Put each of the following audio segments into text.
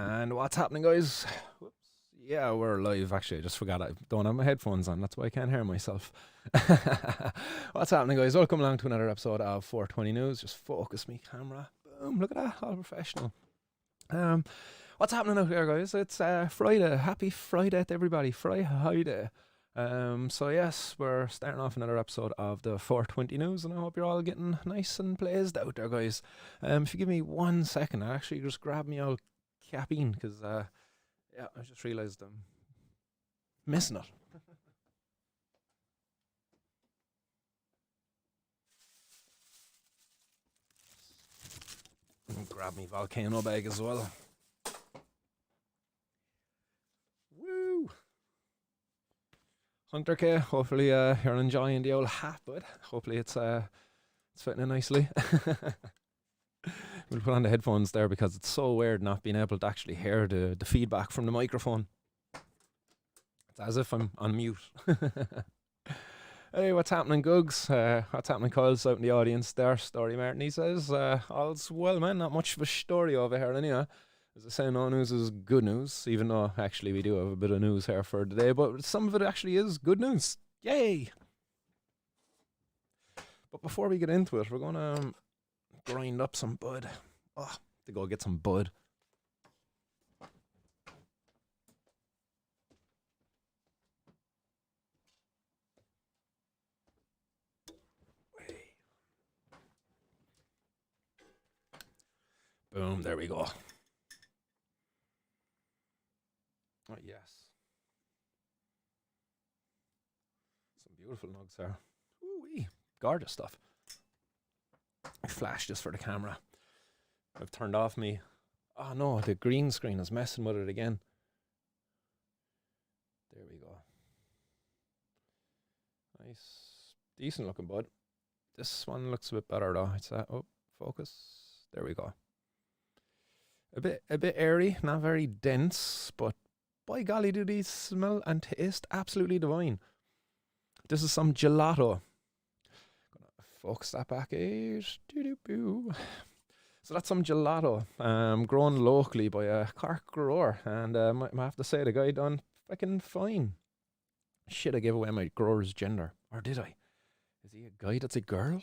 And what's happening, guys? Whoops. Yeah, we're live. Actually, I just forgot I don't have my headphones on. That's why I can't hear myself. What's happening, guys? Welcome along to another episode of 420 News. Just focus me camera. Boom. Look at that. All professional. What's happening out there, guys? It's Friday. Happy Friday to everybody. Friday. So yes, we're starting off another episode of the 420 News, and I hope you're all getting nice and blazed out there, guys. If you give me 1 second, I actually just grab me old caffeine, because yeah, I just realised I'm missing it. And grab me volcano bag as well. Woo! Hunter K, hopefully you're enjoying the old hat, bud. Hopefully it's fitting in nicely. We'll put on the headphones there because it's so weird not being able to actually hear the feedback from the microphone. It's as if I'm on mute. Hey, what's happening, Gugs? What's happening, Kyle's out in the audience there. Story Martin, he says, all's well, man. Not much of a story over here anyway. As I say, no news is good news, even though actually we do have a bit of news here for today, but some of it actually is good news. Yay! But before we get into it, we're going to grind up some bud. Oh, to go get some bud. Boom, there we go. Oh, yes. Some beautiful nugs there. Ooh-wee. Gorgeous stuff. I flashed this for the camera. I've turned off me. Oh no, the green screen is messing with it again. There we go. Nice. Decent looking bud. This one looks a bit better though. It's oh, focus. There we go. A bit airy, not very dense, but by golly do these smell and taste absolutely divine. This is some gelato. Gonna focus that back out. So that's some gelato, grown locally by a Cork grower, and I have to say the guy done freaking fine. Shit, I gave away my grower's gender, or did I? Is he a guy that's a girl?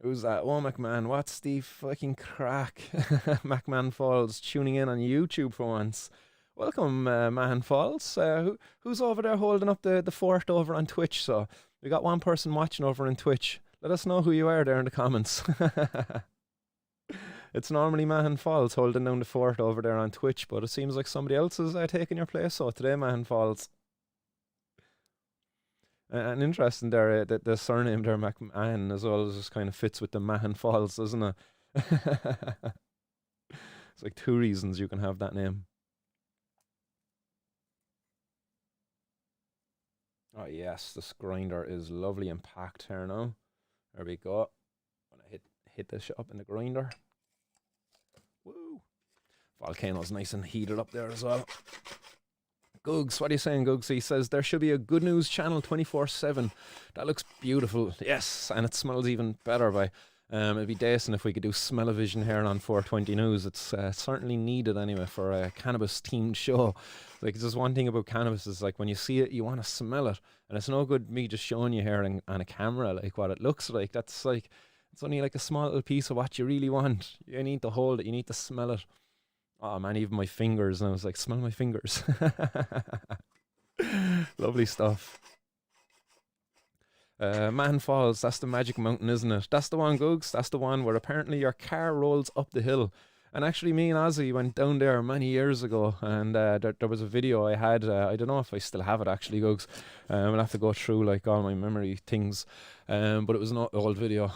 Who's that? Oh, McMahon, what's the fucking crack? McMahon Falls tuning in on YouTube for once. Welcome, Man Falls. Who's over there holding up the fort over on Twitch? So we got one person watching over on Twitch. Let us know who you are there in the comments. It's normally Man Falls holding down the fort over there on Twitch, but it seems like somebody else is taking your place. So today, Man Falls. And interesting there, the surname there, McMahon, as well, just kind of fits with the Mahon Falls, doesn't it? It's like two reasons you can have that name. Oh yes, this grinder is lovely and packed here now. There we go. I'm gonna hit this up in the grinder. Woo! Volcano's nice and heated up there as well. Googs, what are you saying, Googs? He says there should be a good news channel 24/7. That looks beautiful. Yes, and it smells even better. By it'd be decent if we could do smell-o-vision here on 420 News. It's certainly needed anyway for a cannabis themed show. Like, it's just one thing about cannabis is like when you see it, you want to smell it, and it's no good me just showing you here on a camera like what it looks like. That's like, it's only like a small little piece of what you really want. You need to hold it. You need to smell it. Oh man, even my fingers, and I was like, smell my fingers. Lovely stuff. Man Falls, that's the magic mountain, isn't it? That's the one, Googs. That's the one where apparently your car rolls up the hill. And actually me and Ozzy went down there many years ago, and there was a video I had. I don't know if I still have it actually, Googs. I'll have to go through like all my memory things. But it was an old video,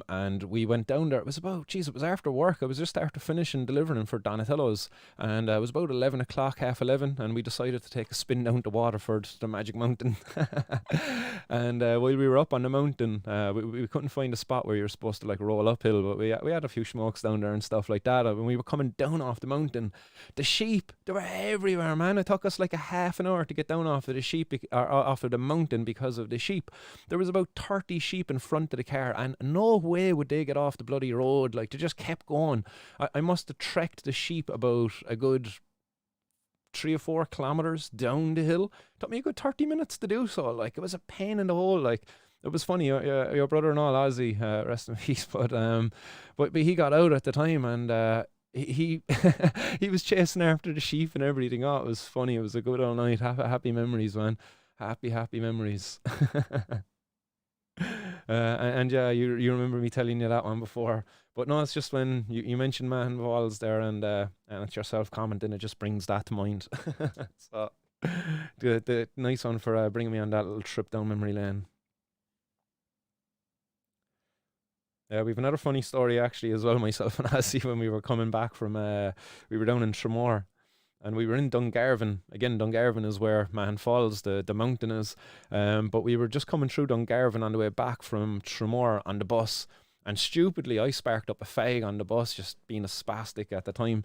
and we went down there. It was about, it was after work. I was just after finishing delivering for Donatello's, and it was about 11 o'clock, half 11, and we decided to take a spin down to Waterford, the Magic Mountain. And while we were up on the mountain, we couldn't find a spot where you were supposed to like roll uphill, but we had a few smokes down there and stuff like that. When we were coming down off the mountain, the sheep, they were everywhere, man. It took us like a half an hour to get down off of the sheep, or off of the mountain because of the sheep. There was about 30 30 sheep in front of the car, and no way would they get off the bloody road. Like, they just kept going. I must have trekked the sheep about a good 3 or 4 kilometers down the hill. Took me a good 30 minutes to do so. Like, it was a pain in the hole. Like, it was funny. Your brother-in-law, Ozzy, rest in peace, but he got out at the time, and he he was chasing after the sheep and everything. Oh, it was funny. It was a good old night. Happy memories, man. Happy memories. And yeah, you remember me telling you that one before. But no, it's just when you mentioned man walls there, and it's yourself commenting, it just brings that to mind. So the nice one for bringing me on that little trip down memory lane. We've another funny story actually as well, myself and Assie, when we were coming back from, we were down in Tramore, and we were in Dungarvan. Again, Dungarvan is where Mahon Falls, the mountain is. But we were just coming through Dungarvan on the way back from Tramore on the bus. And stupidly, I sparked up a fag on the bus, just being a spastic at the time.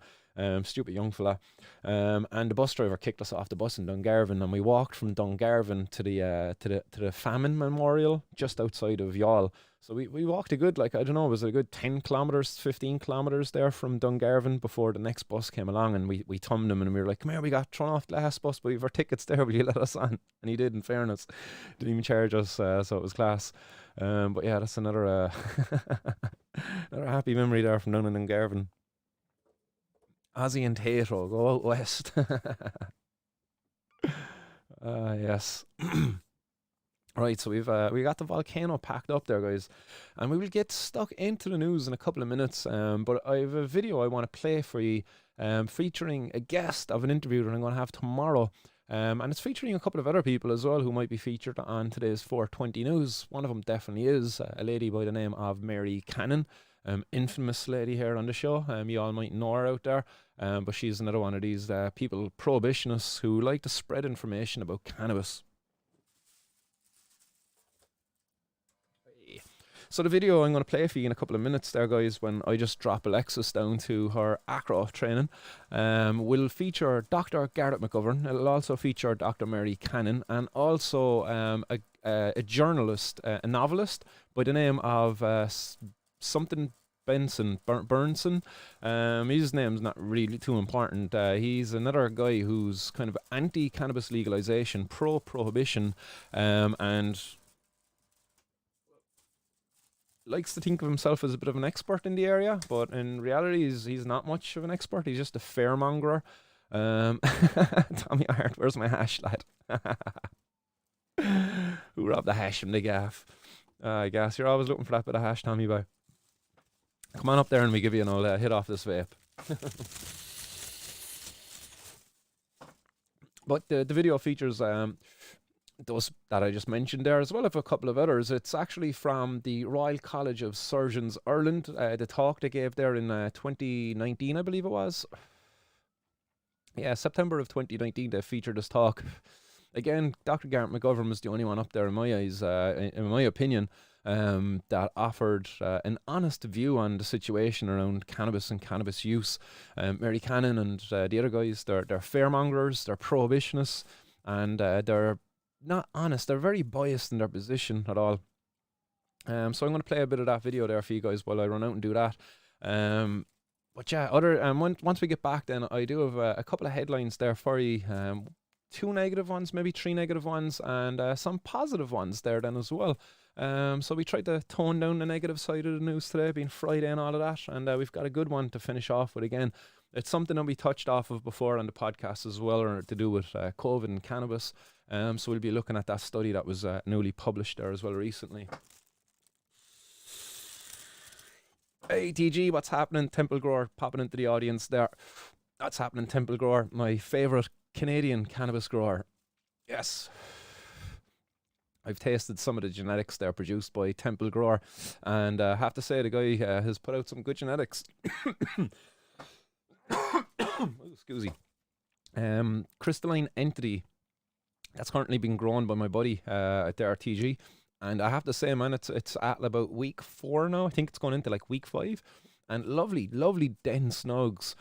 Stupid young fella. And the bus driver kicked us off the bus in Dungarvan, and we walked from Dungarvan to the famine memorial just outside of Youghal. So we walked a good, like, I don't know, was it a good 10 kilometres, 15 kilometres there from Dungarvan before the next bus came along, and we thumbed him, and we were like, come here, we got thrown off the last bus, but we've our tickets there, will you let us on? And he did, in fairness. Didn't even charge us, so it was class. But yeah, that's another another happy memory there from down in Dungarvan. Ozzy and Tato, go out west. Yes. Right, so we got the volcano packed up there, guys, and we will get stuck into the news in a couple of minutes. But I have a video I want to play for you, featuring a guest of an interview that I'm going to have tomorrow. And it's featuring a couple of other people as well who might be featured on today's 420 news. One of them definitely is a lady by the name of Mary Cannon, infamous lady here on the show. You all might know her out there, but she's another one of these people, prohibitionists, who like to spread information about cannabis. So the video I'm going to play for you in a couple of minutes there, guys, when I just drop Alexis down to her acro training, will feature Dr. Garrett McGovern. It'll also feature Dr. Mary Cannon, and also a journalist, a novelist by the name of something Burnson. His name's not really too important. He's another guy who's kind of anti-cannabis legalization, pro-prohibition, and likes to think of himself as a bit of an expert in the area, but in reality he's not much of an expert. He's just a fairmonger. Tommy Hart, where's my hash, lad? Who robbed the hash from the gaff? I guess you're always looking for that bit of hash, Tommy boy. Come on up there and we give you an old hit off this vape. But the video features those that I just mentioned there, as well as a couple of others. It's actually from the Royal College of Surgeons Ireland, the talk they gave there in 2019, I believe it was. Yeah, September of 2019 they featured this talk. Again, Dr. Garrett McGovern was the only one up there in my eyes, in my opinion, that offered an honest view on the situation around cannabis and cannabis use. Mary Cannon and the other guys, they're fairmongers, they're prohibitionists, and they're not honest. They're very biased in their position at all. So I'm going to play a bit of that video there for you guys while I run out and do that. But yeah, once we get back, then I do have a couple of headlines there for you. 2 negative ones, maybe 3 negative ones, and some positive ones there then as well. So we tried to tone down the negative side of the news today, being Friday and all of that, and we've got a good one to finish off with. Again, it's something that we touched off of before on the podcast as well, or to do with COVID and cannabis. So we'll be looking at that study that was newly published there as well recently. Hey TG, what's happening? Temple Grower popping into the audience there. That's happening, Temple Grower, my favourite Canadian cannabis grower. Yes. I've tasted some of the genetics there produced by Temple Grower, and I have to say the guy has put out some good genetics. Oh, excuse me. Crystalline Entity, that's currently being grown by my buddy at the RTG, and I have to say, man, it's at about week 4 now. I think it's going into like week 5, and lovely, lovely dense nugs.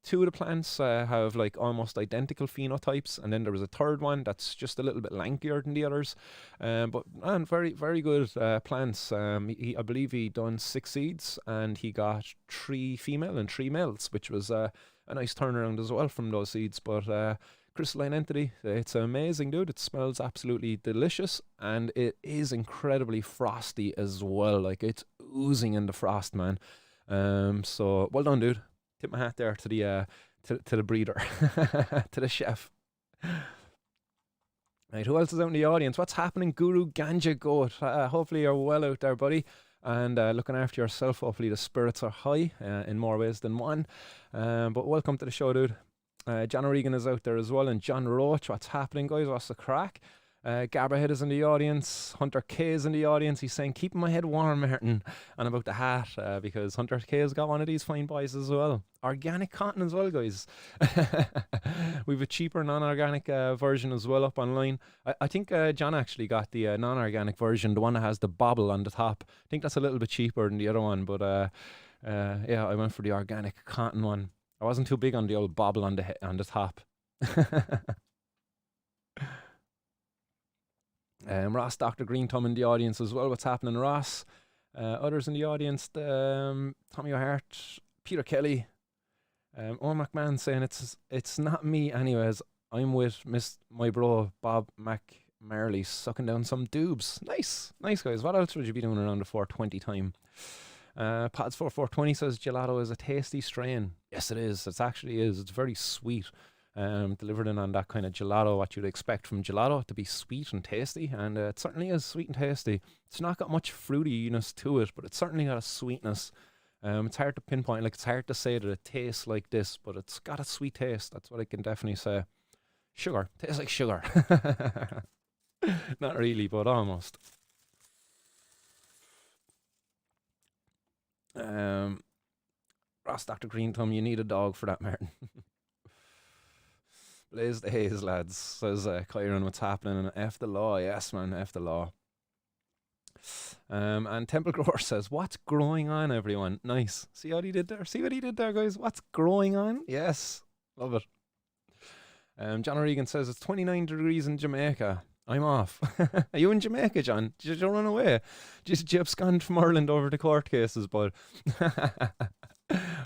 Two of the plants have like almost identical phenotypes, and then there was a third one that's just a little bit lankier than the others. But man, very, very good plants. I believe he done 6 seeds, and he got 3 female and 3 males, which was a nice turnaround as well from those seeds. But crystalline entity, it's amazing, dude. It smells absolutely delicious, and it is incredibly frosty as well. Like, it's oozing in the frost, man. So well done, dude. Tip my hat there to the breeder, to the chef. Right, who else is out in the audience? What's happening, Guru Ganja Goat? Hopefully you're well out there, buddy, and looking after yourself. Hopefully the spirits are high in more ways than one. But welcome to the show, dude. John O'Regan is out there as well, and John Roach. What's happening, guys? What's the crack? Gabberhead is in the audience. Hunter K is in the audience. He's saying, keeping my head warm, Martin. And about the hat, because Hunter K has got one of these fine boys as well. Organic cotton as well, guys. We've a cheaper non-organic version as well up online. I think John actually got the non-organic version, the one that has the bobble on the top. I think that's a little bit cheaper than the other one, but yeah, I went for the organic cotton one. I wasn't too big on the old bobble on the top. Ross, Dr. Green Thumb in the audience as well. What's happening, Ross? Others in the audience, Tommy O'Hart, Peter Kelly, Owen McMahon saying it's not me anyways. I'm with my bro Bob McMarley sucking down some doobs. Nice guys. What else would you be doing around the 420 time? Pods 4420 says gelato is a tasty strain. Yes, it is. It actually is. It's very sweet. Delivered in on that kind of gelato, what you'd expect from gelato, to be sweet and tasty, and it certainly is sweet and tasty. It's not got much fruitiness to it, but it's certainly got a sweetness. It's hard to pinpoint, like it's hard to say that it tastes like this, but it's got a sweet taste. That's what I can definitely say. Sugar, tastes like sugar. Not really, but almost. Ross, Dr. Green Thumb, you need a dog for that, Martin. Blaze the haze, lads, says Kyron. What's happening? And F the law. Yes, man, F the law. And Temple Grower says, what's growing on, everyone? Nice. See what he did there? See what he did there, guys? What's growing on? Yes. Love it. John O'Regan says, it's 29 degrees in Jamaica. I'm off. Are you in Jamaica, John? Did you run away? Just you abscond from Ireland over the court cases, bud.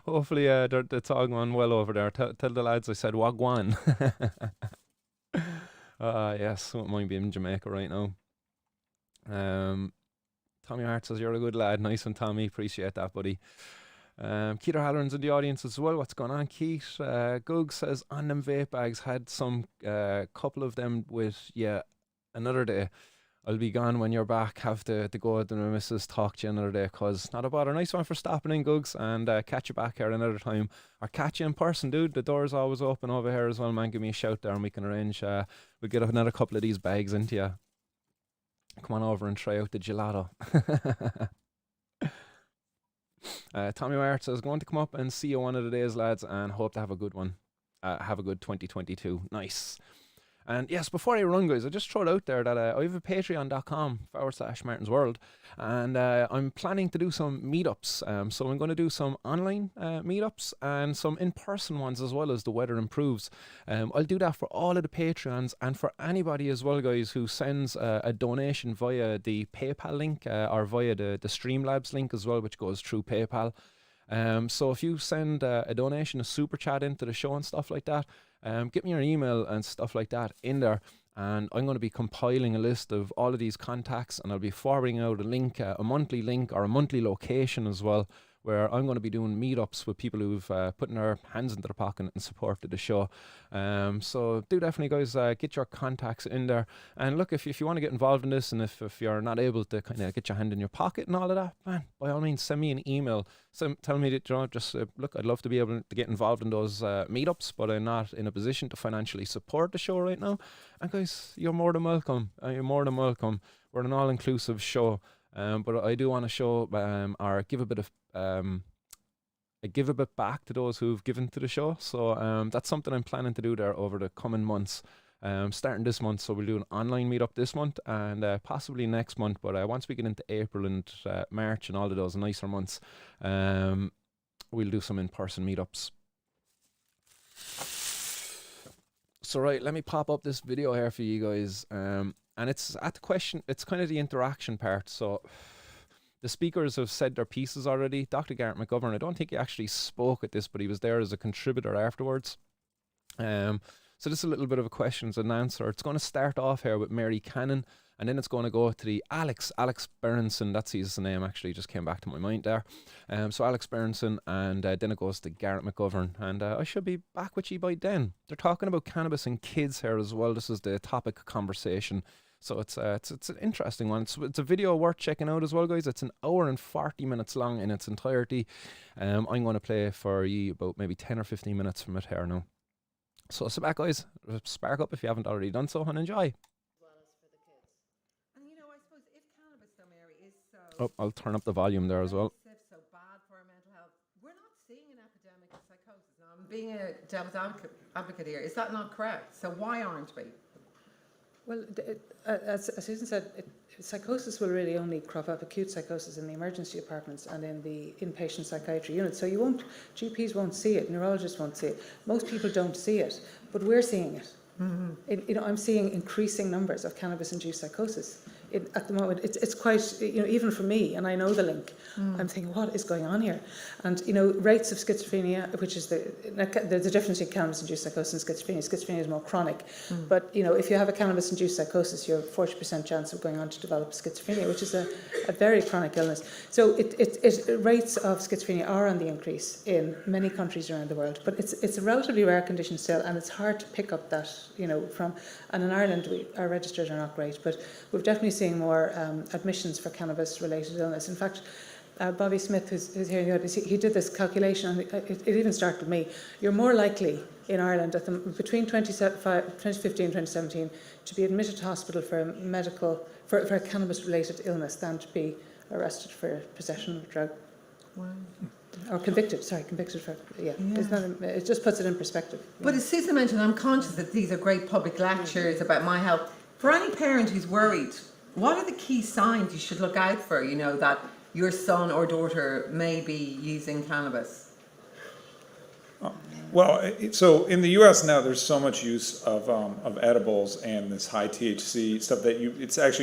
Hopefully it's all going well over there. Tell the lads I said wagwan. Yes, wouldn't mind being in Jamaica right now. Tommy Hart says, you're a good lad. Nice one, Tommy. Appreciate that, buddy. Keith O'Halloran's in the audience as well. What's going on, Keith? Goog says, on them vape bags, had some couple of them with, another day. I'll be gone when you're back. Have to go to my missus, talk to you another day, cause not a bother. Nice one for stopping in, Googs, and catch you back here another time, or catch you in person, dude. The door's always open over here as well, man. Give me a shout there and we can arrange. We'll get another couple of these bags into you. Come on over and try out the gelato. Tommy Wart says, going to come up and see you one of the days, lads, and hope to have a good one. Have a good 2022. Nice. And yes, before I run, guys, I just throw it out there that I have a patreon.com/Martin's World, and I'm planning to do some meetups. So I'm going to do some online meetups and some in-person ones as well as the weather improves. I'll do that for all of the Patreons and for anybody as well, guys, who sends a donation via the PayPal link or via the Streamlabs link as well, which goes through PayPal. So if you send a donation, a super chat into the show and stuff like that, get me your email and stuff like that in there, and I'm going to be compiling a list of all of these contacts, and I'll be forwarding out a link, a monthly link or a monthly location as well, where I'm going to be doing meetups with people who've put their hands into their pocket and supported the show. So do definitely, guys, get your contacts in there. And look, if you want to get involved in this, and if you're not able to kind of get your hand in your pocket and all of that, man, by all means, send me an email. Tell me that, look, I'd love to be able to get involved in those meetups, but I'm not in a position to financially support the show right now. And guys, you're more than welcome. You're more than welcome. We're an all-inclusive show. But I do want to show or give a bit of give a bit back to those who've given to the show. So that's something I'm planning to do there over the coming months. Starting this month, so we'll do an online meetup this month and possibly next month. But once we get into April and March and all of those nicer months, we'll do some in-person meetups. So right, let me pop up this video here for you guys. And it's at the question, it's kind of the interaction part. So the speakers have said their pieces already. Dr. Garrett McGovern, I don't think he actually spoke at this, but he was there as a contributor afterwards. So this is a little bit of a questions and answer. It's going to start off here with Mary Cannon, and then it's going to go to the Alex Berenson. That's his name, actually, just came back to my mind there. So Alex Berenson, and then it goes to Garrett McGovern, and I should be back with you by then. They're talking about cannabis and kids here as well. This is the topic of conversation. So it's an interesting one. It's a video worth checking out as well, guys. It's an hour and 40 minutes long in its entirety. I'm going to play for you about maybe 10 or 15 minutes from it here now. So sit back, guys, spark up if you haven't already done so, and enjoy. And I suppose if cannabis, though, Mary, is so... Oh, I'll turn up the volume there as well. ...so bad for our mental health, we're not seeing an epidemic of psychosis. Now, I'm being a devil's advocate here. Is that not correct? So why aren't we? Well, as Susan said, psychosis will really only crop up, acute psychosis, in the emergency departments and in the inpatient psychiatry units. So GPs won't see it, neurologists won't see it. Most people don't see it, but we're seeing it. Mm-hmm. I'm seeing increasing numbers of cannabis-induced psychosis. At the moment, it's quite, even for me, and I know the link, I'm thinking, what is going on here? And, rates of schizophrenia, which is the difference between cannabis-induced psychosis and schizophrenia. Schizophrenia is more chronic. But, if you have a cannabis-induced psychosis, you have a 40% chance of going on to develop schizophrenia, which is a very chronic illness. So rates of schizophrenia are on the increase in many countries around the world. But it's a relatively rare condition still, and it's hard to pick up that, and in Ireland, our registers are not great, but we've definitely seeing more admissions for cannabis-related illness. In fact, Bobby Smith, who's here, he did this calculation, and it even started with me. You're more likely in Ireland between 2015 and 2017 to be admitted to hospital for a cannabis-related illness than to be arrested for possession of a drug. Wow. Or convicted for, yeah. It just puts it in perspective. But as Susan mentioned, I'm conscious that these are great public lectures about my health. For any parent who's worried, what are the key signs you should look out for, that your son or daughter may be using cannabis? Well, so in the U.S. now, there's so much use of edibles and this high THC stuff that you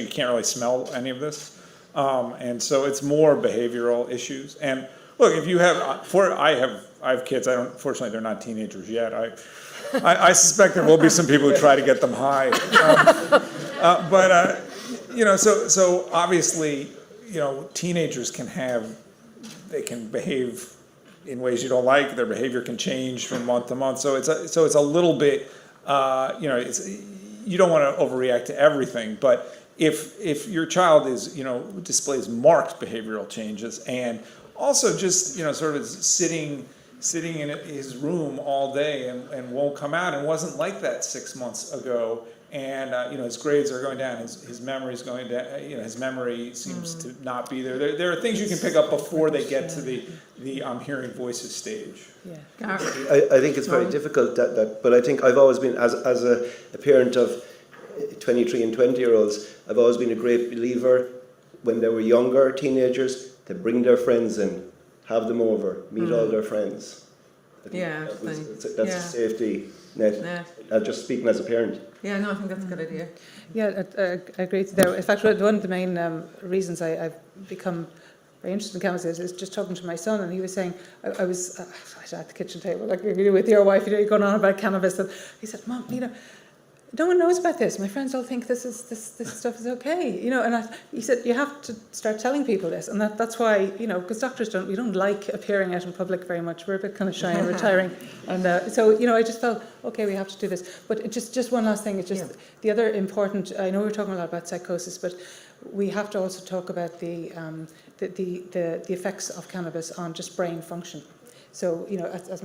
can't really smell any of this, and so it's more behavioral issues. And look, if you have, I have kids. Fortunately, they're not teenagers yet. I suspect there will be some people who try to get them high, so obviously, teenagers can behave in ways you don't like. Their behavior can change from month to month. So it's a little bit, you don't want to overreact to everything. But if your child displays marked behavioral changes, and also just sort of sitting in his room all day and won't come out, and wasn't like that 6 months ago. And his grades are going down. His memory's going down. His memory seems to not be there. There are things you can pick up before they get to the I'm hearing voices stage. Yeah, I think it's very difficult. But I think I've always been, as a parent of 23 and 20-year-olds, I've always been a great believer when they were younger teenagers to bring their friends in, have them over, meet all their friends. That's a safety net. I'm just speaking as a parent. Yeah, no, I think that's a good idea. Yeah, I agree. In fact, one of the main reasons I've become very interested in cannabis is just talking to my son, and he was saying, I was at the kitchen table, like with your wife, you're going on about cannabis, and he said, Mom, no one knows about this. My friends all think this stuff is okay, And he said you have to start telling people this, and that's why, because doctors we don't like appearing out in public very much. We're a bit kind of shy and retiring, and so I just felt okay, we have to do this. But just one last thing. It's just the other important. I know we're talking a lot about psychosis, but we have to also talk about the effects of cannabis on just brain function. So, as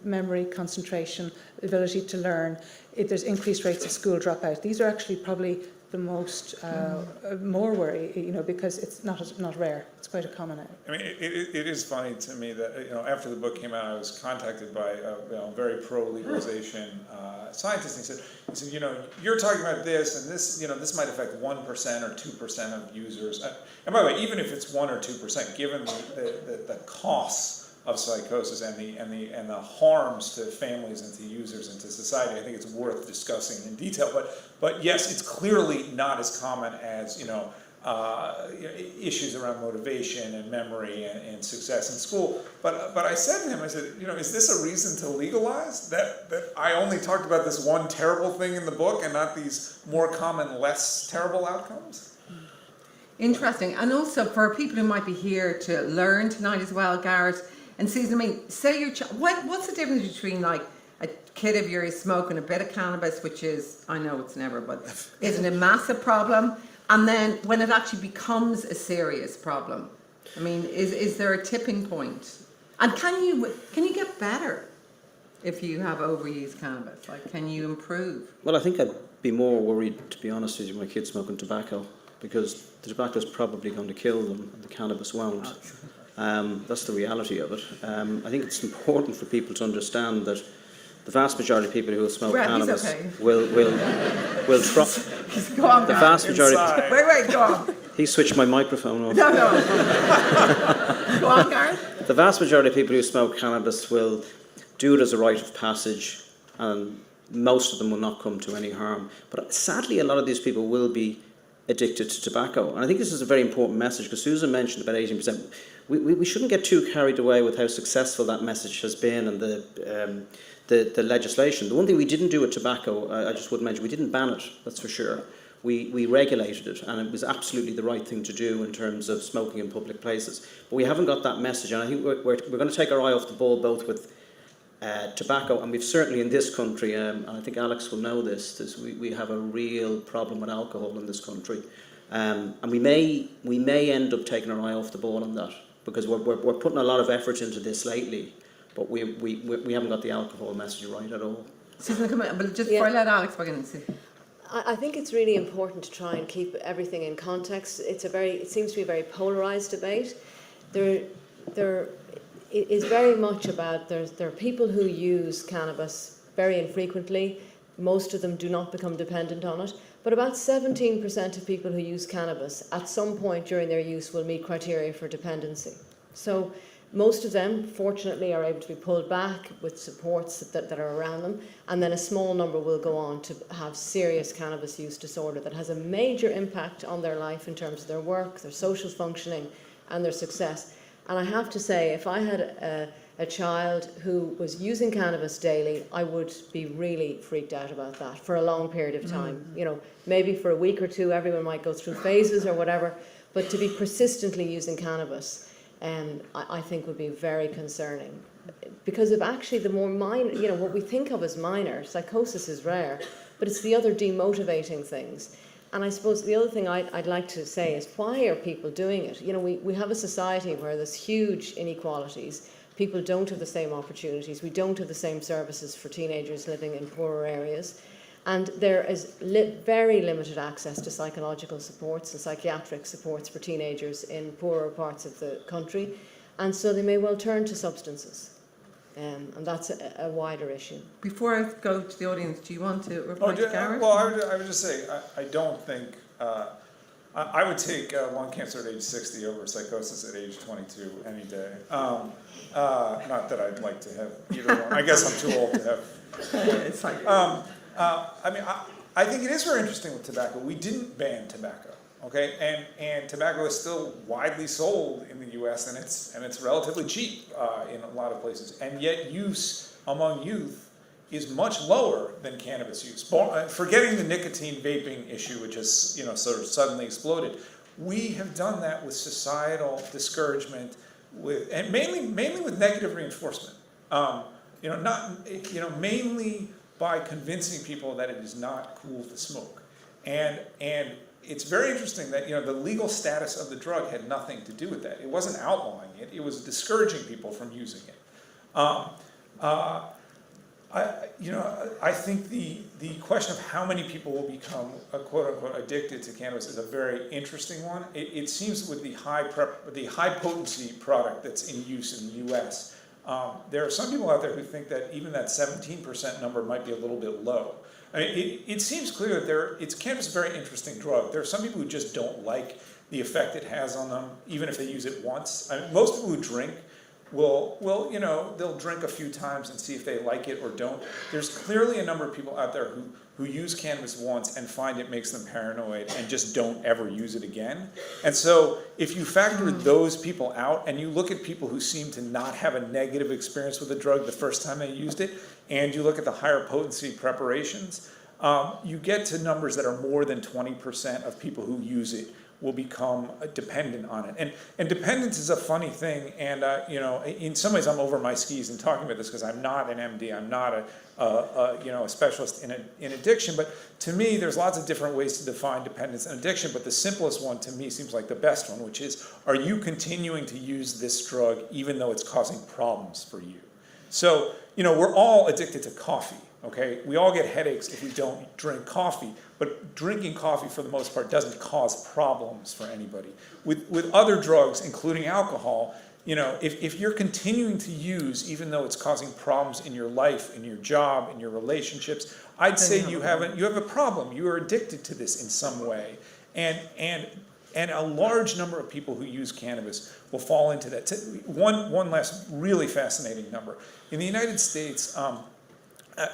memory, concentration, ability to learn, there's increased rates of school dropout. These are actually probably the most more worry, because it's not rare. It's quite a common. I mean, it is funny to me that after the book came out, I was contacted by a very pro legalization scientist, and he said, you're talking about this, and this, this might affect 1% or 2% of users. And by the way, even if it's 1 or 2%, given the costs psychosis and the harms to families and to users and to society. I think it's worth discussing in detail. But yes, it's clearly not as common as issues around motivation and memory and success in school. But I said to him, I said, is this a reason to legalize? That I only talked about this one terrible thing in the book and not these more common, less terrible outcomes? Interesting. And also for people who might be here to learn tonight as well, Garrett and Susan, I mean, say your what's the difference between like a kid of yours smoking a bit of cannabis, which is, I know it's never, but isn't a massive problem, and then when it actually becomes a serious problem? I mean, is there a tipping point? And can you get better if you have overused cannabis? Like, can you improve? Well, I think I'd be more worried, to be honest with you, my kids smoking tobacco, because the tobacco is probably going to kill them and the cannabis won't. That's the reality of it. I think it's important for people to understand that the vast majority of people who will smoke cannabis will try. Go on, the vast majority. Wait, go on. He switched my microphone off. No. Go on, Gareth. The vast majority of people who smoke cannabis will do it as a rite of passage, and most of them will not come to any harm. But sadly, a lot of these people will be addicted to tobacco. And I think this is a very important message, because Susan mentioned about 18%. We shouldn't get too carried away with how successful that message has been and the legislation. The one thing we didn't do with tobacco, I just would mention, we didn't ban it, that's for sure. We regulated it, and it was absolutely the right thing to do in terms of smoking in public places. But we haven't got that message, and I think we're going to take our eye off the ball both with tobacco, and we've certainly in this country, and I think Alex will know this, we have a real problem with alcohol in this country, and we may end up taking our eye off the ball on that, because we're putting a lot of effort into this lately, but we haven't got the alcohol message right at all. Susan, come on, but just before I let Alex back in. I think it's really important to try and keep everything in context. It seems to be a very polarised debate. There is very much about there are people who use cannabis very infrequently. Most of them do not become dependent on it. But about 17% of people who use cannabis at some point during their use will meet criteria for dependency. So most of them, fortunately, are able to be pulled back with supports that are around them, and then a small number will go on to have serious cannabis use disorder that has a major impact on their life in terms of their work, their social functioning, and their success. And I have to say, if I had a child who was using cannabis daily, I would be really freaked out about that for a long period of time. Maybe for a week or two, everyone might go through phases or whatever, but to be persistently using cannabis, I think would be very concerning, because of actually the more minor, what we think of as minor, psychosis is rare, but it's the other demotivating things. And I suppose the other thing I'd like to say is, why are people doing it? We have a society where there's huge inequalities. People don't have the same opportunities. We don't have the same services for teenagers living in poorer areas. And there is very limited access to psychological supports and psychiatric supports for teenagers in poorer parts of the country. And so they may well turn to substances. And that's a wider issue. Before I go to the audience, do you want to reply to Gareth? Well, I would just say, I don't think, I would take lung cancer at age 60 over psychosis at age 22 any day. Not that I'd like to have either one. I guess I'm too old to have. It's like, I think it is very interesting with tobacco. We didn't ban tobacco, okay? And tobacco is still widely sold in the U.S. and it's relatively cheap in a lot of places. And yet use among youth is much lower than cannabis use. Forgetting the nicotine vaping issue, which has sort of suddenly exploded, we have done that with societal discouragement, and mainly with negative reinforcement. Mainly by convincing people that it is not cool to smoke. And it's very interesting that the legal status of the drug had nothing to do with that. It wasn't outlawing it, it was discouraging people from using it. I think the question of how many people will become quote-unquote addicted to cannabis is a very interesting one. It seems with the high potency product that's in use in the US, there are some people out there who think that even that 17% number might be a little bit low. I mean, it seems clear that cannabis is a very interesting drug. There are some people who just don't like the effect it has on them, even if they use it once. I mean, most people who drink will they'll drink a few times and see if they like it or don't. There's clearly a number of people out there who use cannabis once and find it makes them paranoid and just don't ever use it again. And so if you factor those people out and you look at people who seem to not have a negative experience with the drug the first time they used it, and you look at the higher potency preparations, you get to numbers that are more than 20% of people who use it will become dependent on it. And dependence is a funny thing, and in some ways I'm over my skis in talking about this because I'm not an MD, I'm not a specialist in addiction, but to me there's lots of different ways to define dependence and addiction, but the simplest one to me seems like the best one, which is, are you continuing to use this drug even though it's causing problems for you? So, we're all addicted to coffee. Okay, we all get headaches if we don't drink coffee, but drinking coffee for the most part doesn't cause problems for anybody. With other drugs, including alcohol, if you're continuing to use, even though it's causing problems in your life, in your job, in your relationships, I'd say you have a problem. You are addicted to this in some way, and a large number of people who use cannabis will fall into that. One last really fascinating number in the United States.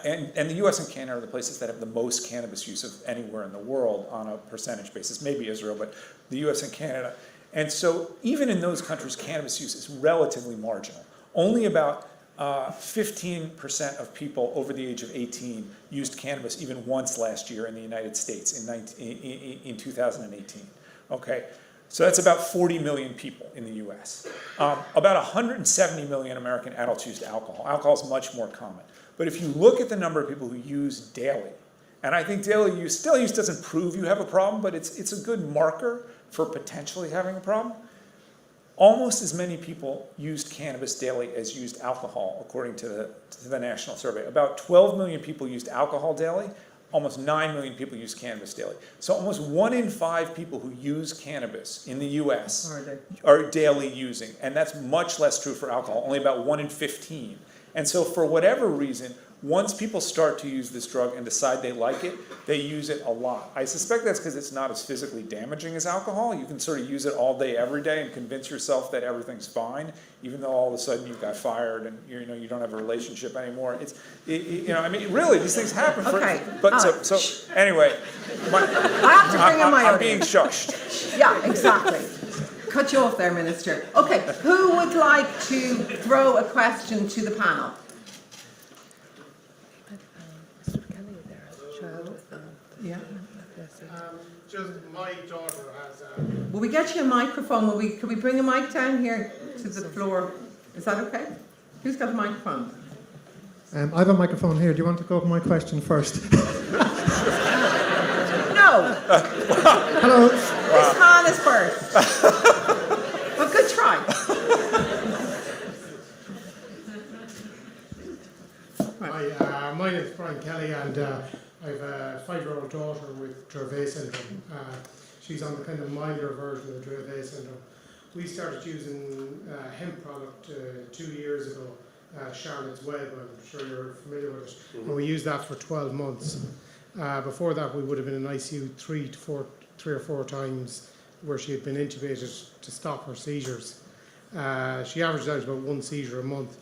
And the US and Canada are the places that have the most cannabis use of anywhere in the world on a percentage basis, maybe Israel, but the US and Canada. And so even in those countries, cannabis use is relatively marginal. Only about 15% of people over the age of 18 used cannabis even once last year in the United States in 2018. Okay, so that's about 40 million people in the US. About 170 million American adults used alcohol. Alcohol is much more common. But if you look at the number of people who use daily, and I think daily use doesn't prove you have a problem, but it's a good marker for potentially having a problem. Almost as many people used cannabis daily as used alcohol, according to the national survey. About 12 million people used alcohol daily. Almost 9 million people use cannabis daily. So almost 1 in 5 people who use cannabis in the US are daily using. And that's much less true for alcohol, only about 1 in 15. And so for whatever reason, once people start to use this drug and decide they like it, they use it a lot. I suspect that's because it's not as physically damaging as alcohol. You can sort of use it all day, every day, and convince yourself that everything's fine, even though all of a sudden you got fired and you don't have a relationship anymore. Really, these things happen. Okay. So anyway, I have to bring in my I'm audience. being shushed. Yeah, exactly. Cut you off there, Minister. Okay, who would like to throw a question to the panel? Yeah. Just my daughter has Will we get you a microphone? Could we bring a mic down here to the floor? Is that okay? Who's got a microphone? I have a microphone here. Do you want to go with my question first? No. Hello. This man is first. Well, good try. Hi, my name is Brian Kelly, and I have a 5-year-old daughter with Dravet syndrome. She's on the kind of milder version of Dravet syndrome. We started using a hemp product 2 years ago, Charlotte's Web. I'm sure you're familiar with it. Mm-hmm. And we used that for 12 months. Before that, we would have been in ICU three or four times, where she had been intubated to stop her seizures. She averaged out about 1 seizure a month.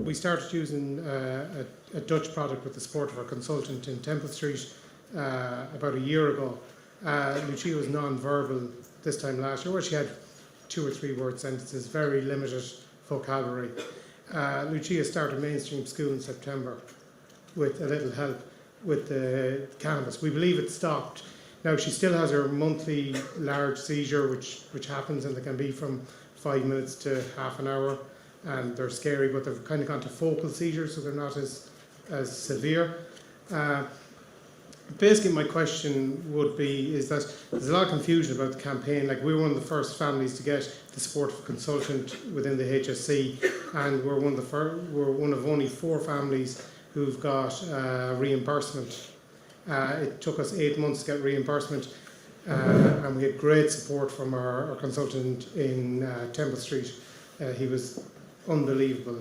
We started using a Dutch product with the support of our consultant in Temple Street about a year ago. Lucia was non-verbal this time last year, where she had 2 or 3 word sentences, very limited vocabulary. Lucia started mainstream school in September with a little help with the cannabis. We believe it stopped. Now she still has her monthly large seizure, which happens, and they can be from 5 minutes to half an hour, and they're scary, but they've kind of gone to focal seizures, so they're not as severe. Basically, my question would be is that there's a lot of confusion about the campaign. Like, we were one of the first families to get the support of a consultant within the HSC, and we're one of only 4 families who've got reimbursement. It took us 8 months to get reimbursement, and we had great support from our consultant in Temple Street. He was unbelievable,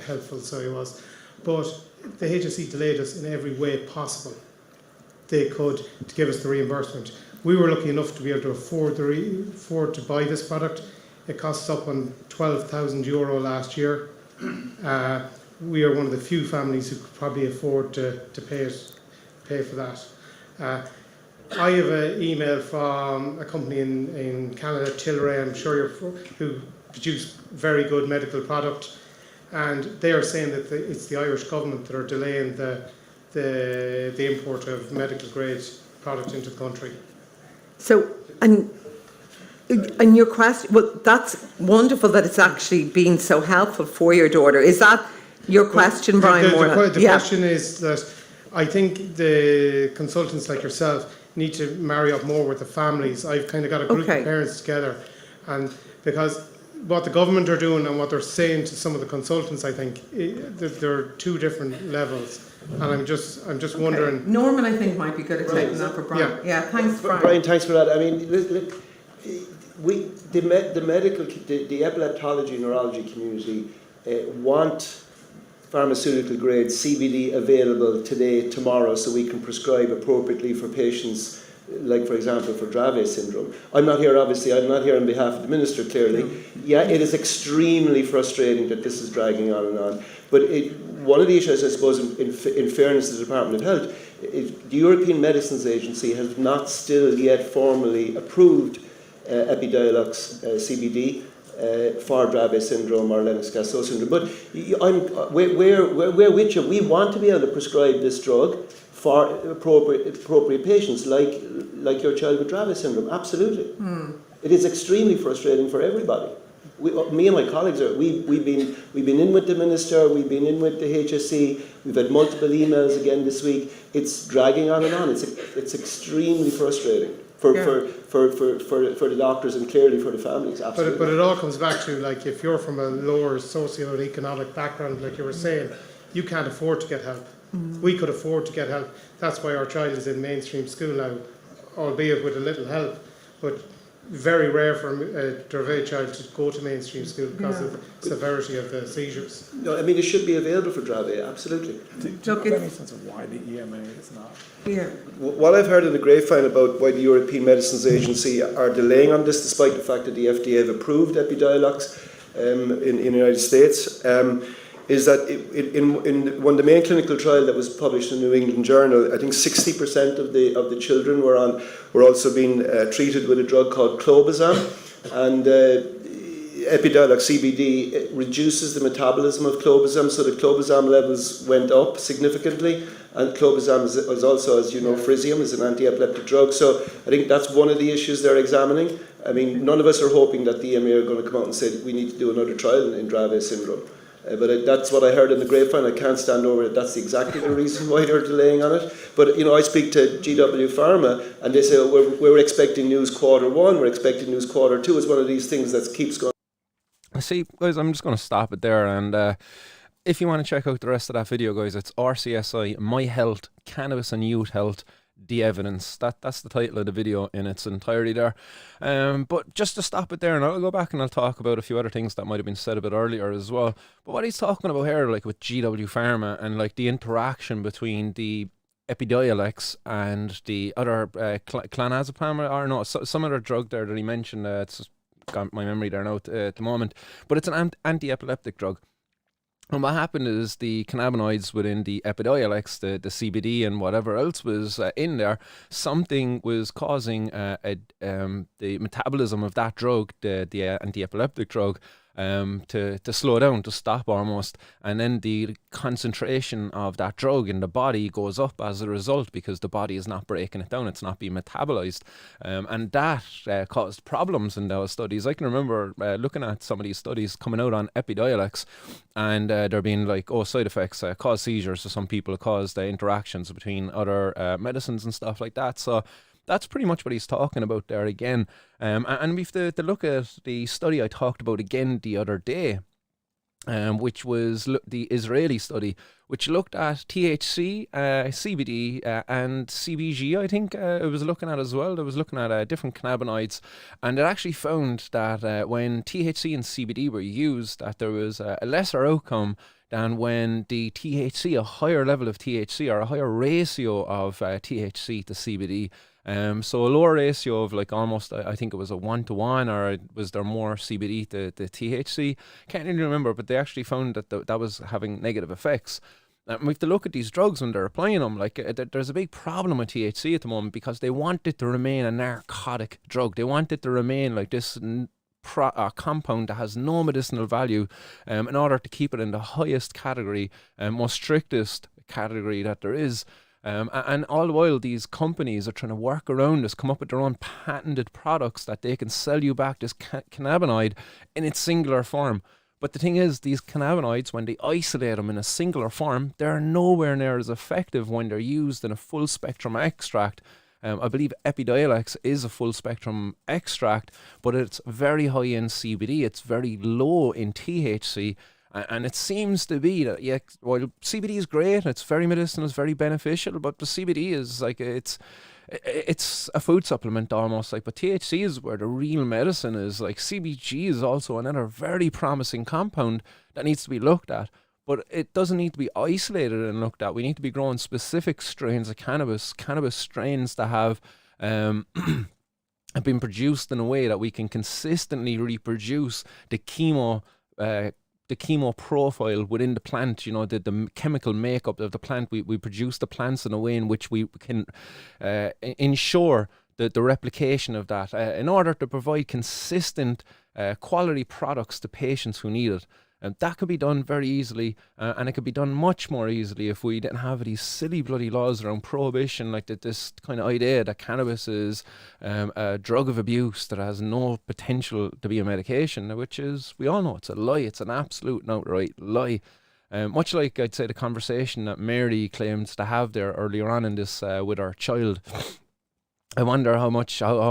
helpful, so he was. But the HSC delayed us in every way possible they could to give us the reimbursement. We were lucky enough to be able to afford to buy this product. It costs up on €12,000 last year. We are one of the few families who could probably afford to pay for that. I have an email from a company in Canada, Tilray, I'm sure who produce very good medical product, and they are saying that it's the Irish government that are delaying the import of medical grade product into the country. So, and your question, well, that's wonderful that it's actually been so helpful for your daughter. Is that your question, Brian? The question is that I think the consultants like yourself need to marry up more with the families. I've kind of got a group of parents together, and because what the government are doing and what they're saying to some of the consultants, I think there are two different levels. And I'm just wondering. Norman, I think, might be good at taking that for Brian. Yeah, thanks, Brian. Brian, thanks for that. I mean, the epileptology neurology community want pharmaceutical grade CBD available today, tomorrow, so we can prescribe appropriately for patients, like for example for Dravet syndrome. I'm not here on behalf of the Minister, clearly. No. Yeah, it is extremely frustrating that this is dragging on and on. But one of the issues, I suppose, in fairness to the Department of Health, the European Medicines Agency has not still yet formally approved Epidiolex CBD for Dravet syndrome or Lennox-Gastaut syndrome. But we're with you. We want to be able to prescribe this drug for appropriate patients, like your child with Dravet syndrome. Absolutely. It is extremely frustrating for everybody. Me and my colleagues we've been in with the Minister, we've been in with the HSE, we've had multiple emails again this week. It's dragging on and on. It's extremely frustrating for the doctors and clearly for the families. Absolutely. But it all comes back to, like, if you're from a lower socio-economic background, like you were saying, you can't afford to get help. We could afford to get help. That's why our child is in mainstream school now, albeit with a little help. But very rare for a Dravet child to go to mainstream school because of the severity of the seizures. No, I mean, it should be available for Dravet, absolutely. Do you have any sense of why the EMA is not? Yeah. What I've heard in the grapevine about why the European Medicines Agency are delaying on this, despite the fact that the FDA have approved Epidiolex in the United States, is that in one of the main clinical trial that was published in the New England Journal, I think 60% of the children were also being treated with a drug called clobazam, and Epidiolex CBD reduces the metabolism of clobazam, so the clobazam levels went up significantly. And clobazam is also, as you know, Frisium is an anti-epileptic drug. So I think that's one of the issues they're examining. I mean, none of us are hoping that the EMA are going to come out and say we need to do another trial in Dravet syndrome. But that's what I heard in the grapevine. I can't stand over it. That's exactly the reason why they're delaying on it. But, you know, I speak to GW Pharma and they say, we're expecting news quarter one, we're expecting news quarter two. It's one of these things that keeps going. See, guys, I'm just going to stop it there. And if you want to check out the rest of that video, guys, it's RCSI, My Health, Cannabis and Youth Health, The Evidence. That's the title of the video in its entirety there. But just to stop it there, and I'll go back and I'll talk about a few other things that might have been said a bit earlier as well. But what he's talking about here, like with GW Pharma and like the interaction between the Epidiolex and the other clonazepam, or no, some other drug there that he mentioned. It's got my memory there now at the moment. But it's an anti-epileptic drug. And what happened is the cannabinoids within the Epidiolex, the CBD and whatever else was in there, something was causing the metabolism of that drug, the anti-epileptic drug, to slow down, to stop almost. And then the concentration of that drug in the body goes up as a result because the body is not breaking it down, it's not being metabolized. And that caused problems in those studies. I can remember looking at some of these studies coming out on Epidiolex, and there being like, side effects, cause seizures to some people, caused interactions between other medicines and stuff like that. So that's pretty much what he's talking about there again. And we've to look at the study I talked about again the other day, which was the Israeli study, which looked at THC, CBD, and CBG, I think it was looking at as well. It was looking at different cannabinoids, and it actually found that when THC and CBD were used, that there was a lesser outcome than when the THC, a higher level of THC or a higher ratio of THC to CBD. So a lower ratio of like almost, I think it was a 1-to-1, or was there more CBD to the THC? Can't really remember, but they actually found that that was having negative effects. And we have to look at these drugs when they're applying them. Like there's a big problem with THC at the moment because they want it to remain a narcotic drug. They want it to remain like this compound that has no medicinal value, in order to keep it in the highest category, most strictest category that there is. And all the while, these companies are trying to work around this, come up with their own patented products that they can sell you back this cannabinoid in its singular form. But the thing is, these cannabinoids, when they isolate them in a singular form, they're nowhere near as effective when they're used in a full spectrum extract. I believe Epidiolex is a full spectrum extract, but it's very high in CBD. It's very low in THC. And it seems to be that, yeah, while CBD is great, it's very medicinal, it's very beneficial, but the CBD is like, it's a food supplement almost, like, but THC is where the real medicine is. Like, CBG is also another very promising compound that needs to be looked at, but it doesn't need to be isolated and looked at. We need to be growing specific strains of cannabis strains that have have been produced in a way that we can consistently reproduce the chemo profile within the plant, you know, the chemical makeup of the plant. We produce the plants in a way in which we can ensure the replication of that in order to provide consistent quality products to patients who need it. And that could be done very easily, and it could be done much more easily if we didn't have these silly bloody laws around prohibition, like this kind of idea that cannabis is a drug of abuse that has no potential to be a medication, which is, we all know, it's a lie. It's an absolute and outright lie. Much like, I'd say, the conversation that Mary claims to have there earlier on in this with her child. I wonder how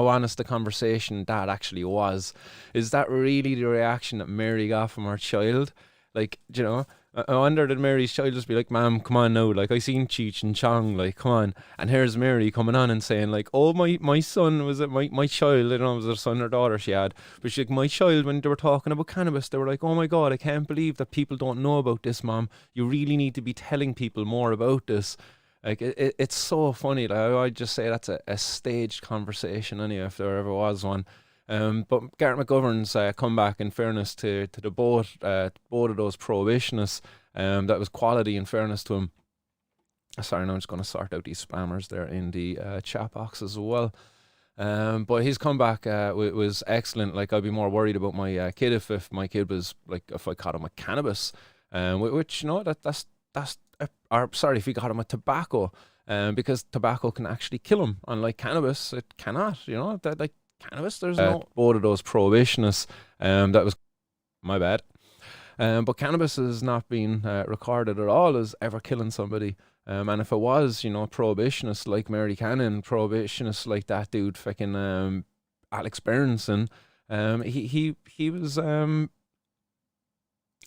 honest the conversation that actually was. Is that really the reaction that Mary got from her child? Like, you know, I wonder did Mary's child just be like, "Ma'am, come on now, like, I seen Cheech and Chong, like, come on." And here's Mary coming on and saying like, "Oh, my son, was it my child, I don't know, was it a son or daughter she had, but she's like, my child, when they were talking about cannabis, they were like, oh my God, I can't believe that people don't know about this, Mom. You really need to be telling people more about this." Like, it's so funny. Like, I'd just say that's a staged conversation anyway, if there ever was one. But Garrett McGovern's comeback, in fairness to the both of those prohibitionists, that was quality, in fairness to him. Sorry, now I'm just going to sort out these spammers there in the chat box as well. But his comeback was excellent. Like, I'd be more worried about my kid if my kid was, like, if I caught him with cannabis, which, you know, that's or sorry, if he got him with tobacco, because tobacco can actually kill him, unlike cannabis, it cannot. You know, that, like, cannabis, there's no both of those prohibitionists. That was my bad. But cannabis has not been recorded at all as ever killing somebody. And if it was, you know, prohibitionists like Mary Cannon, prohibitionists like that dude, fucking Alex Berenson, he was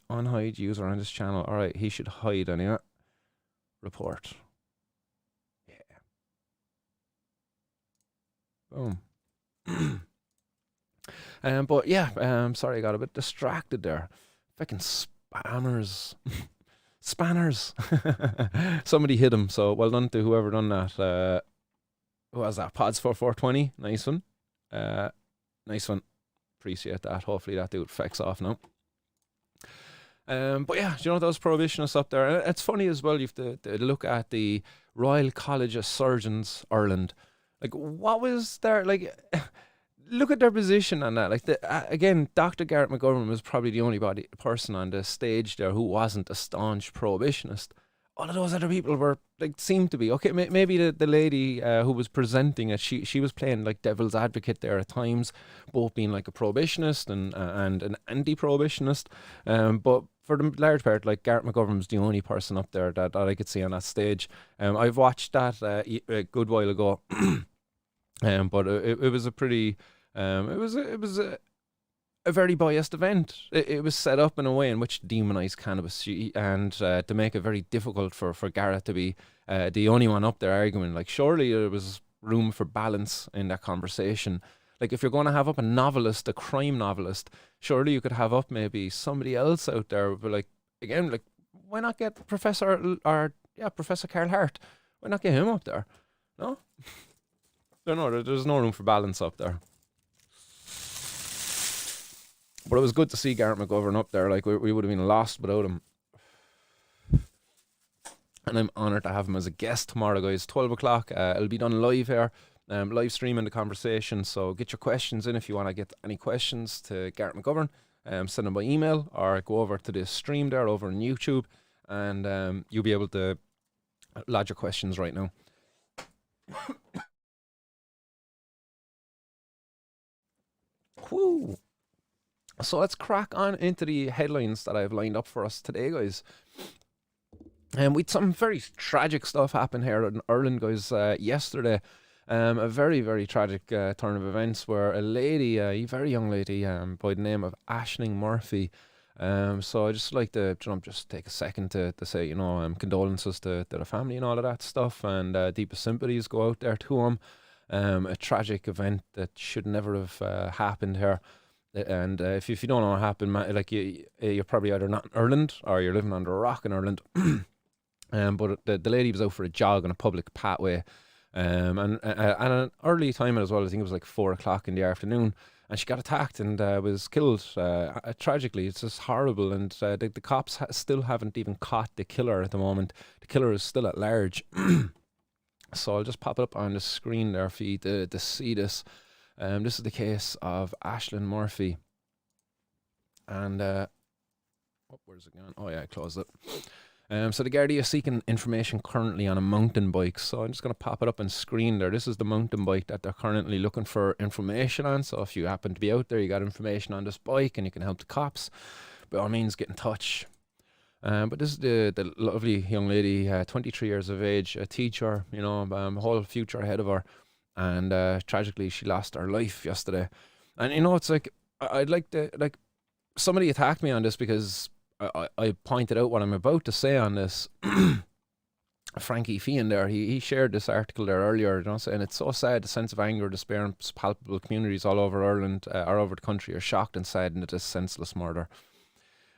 unhide user on this channel. All right, he should hide anyway. Report. Yeah. Boom. But yeah, sorry, I got a bit distracted there. Fucking spammers. Spanners. Somebody hit him, so well done to whoever done that. Who was that? Pods for 420. Nice one. Nice one. Appreciate that. Hopefully that dude fecks off now. But yeah, you know, those prohibitionists up there. And it's funny as well, you have to look at the Royal College of Surgeons, Ireland. Like, what was their, like, look at their position on that. Like, again, Dr. Garrett McGovern was probably the only person on the stage there who wasn't a staunch prohibitionist. All of those other people were, like, seemed to be. Okay, maybe the lady who was presenting it, she was playing, like, devil's advocate there at times, both being, like, a prohibitionist and an anti-prohibitionist. But for the large part, like, Garrett McGovern was the only person up there that I could see on that stage. I've watched that a good while ago, but it was a pretty, it was a very biased event. It was set up in a way in which demonized cannabis and to make it very difficult for Garrett to be the only one up there arguing. Like, surely there was room for balance in that conversation. Like, if you're going to have up a novelist, a crime novelist, surely you could have up maybe somebody else out there. But, like, again, like, why not get Professor Carl Hart? Why not get him up there? No, there's no room for balance up there. But it was good to see Garrett McGovern up there. Like, we would have been lost without him. And I'm honoured to have him as a guest tomorrow, guys. 12 o'clock. It'll be done live here. Live streaming the conversation. So get your questions in if you want to get any questions to Garrett McGovern. Send them by email or go over to the stream there over on YouTube. And you'll be able to lodge your questions right now. Woo! So let's crack on into the headlines that I've lined up for us today, guys. And we had some very tragic stuff happen here in Ireland, guys, yesterday. A very, very tragic turn of events where a lady, a very young lady by the name of Ashling Murphy. So I just like to just take a second to say, condolences to the family and all of that stuff, and deepest sympathies go out there to them. A tragic event that should never have happened here. And if you don't know what happened, like you're probably either not in Ireland or you're living under a rock in Ireland. But the lady was out for a jog on a public pathway, and at an early time as well. I think it was like 4 o'clock in the afternoon, and she got attacked and was killed. Tragically, it's just horrible. And the cops still haven't even caught the killer at the moment. The killer is still at large. So I'll just pop it up on the screen there for you to see this. This is the case of Ashling Murphy. And where's it going? Oh yeah, I closed it. So the Gardaí are seeking information currently on a mountain bike. So I'm just going to pop it up on screen there. This is the mountain bike that they're currently looking for information on. So if you happen to be out there, you got information on this bike and you can help the cops, by all means get in touch. But this is the lovely young lady, 23 years of age, a teacher, a whole future ahead of her. And tragically, she lost her life yesterday. And it's like, I'd like to, somebody attacked me on this because I pointed out what I'm about to say on this. Frankie Fian there, he shared this article there earlier, saying it's so sad, the sense of anger, despair and palpable communities all over Ireland, or over the country, are shocked and saddened at this senseless murder.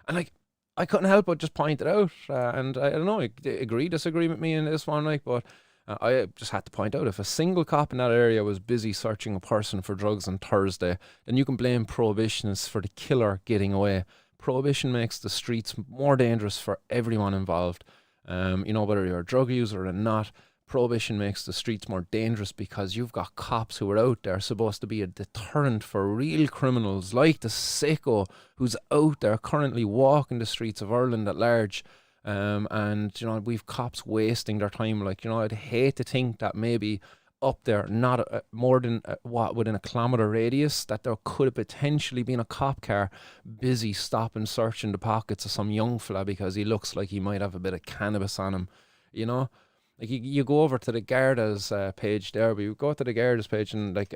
And I couldn't help but just point it out, and I don't know, agree, disagree with me in this one, but I just had to point out, if a single cop in that area was busy searching a person for drugs on Thursday, then you can blame prohibitionists for the killer getting away. Prohibition makes the streets more dangerous for everyone involved. Whether you're a drug user or not, prohibition makes the streets more dangerous because you've got cops who are out there supposed to be a deterrent for real criminals like the sicko who's out there currently walking the streets of Ireland at large. And we've cops wasting their time. I'd hate to think that maybe up there, not more than within a kilometre radius, that there could have potentially been a cop car busy stopping, searching the pockets of some young fella because he looks like he might have a bit of cannabis on him. You go over to the Garda's page there, but you go to the Garda's page and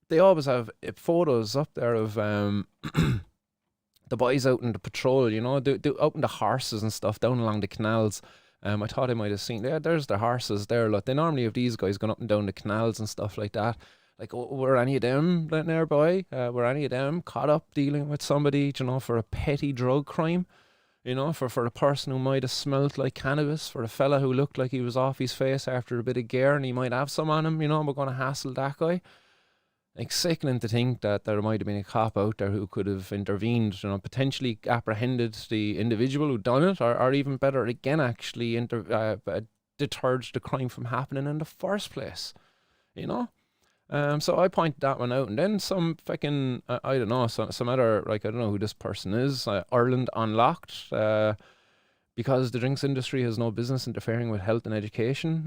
they always have photos up there of the boys out in the patrol, out in the horses and stuff down along the canals. I thought I might have seen, there's the horses there. Look, they normally have these guys going up and down the canals and stuff like that. Were any of them nearby? Were any of them caught up dealing with somebody, for a petty drug crime? For a person who might have smelt like cannabis, for a fella who looked like he was off his face after a bit of gear and he might have some on him, we're going to hassle that guy. Sickening to think that there might have been a cop out there who could have intervened, potentially apprehended the individual who done it, or even better again, actually deterred the crime from happening in the first place. So I pointed that one out, and then some fucking I don't know, some other, I don't know who this person is. Ireland Unlocked. Because the drinks industry has no business interfering with health and education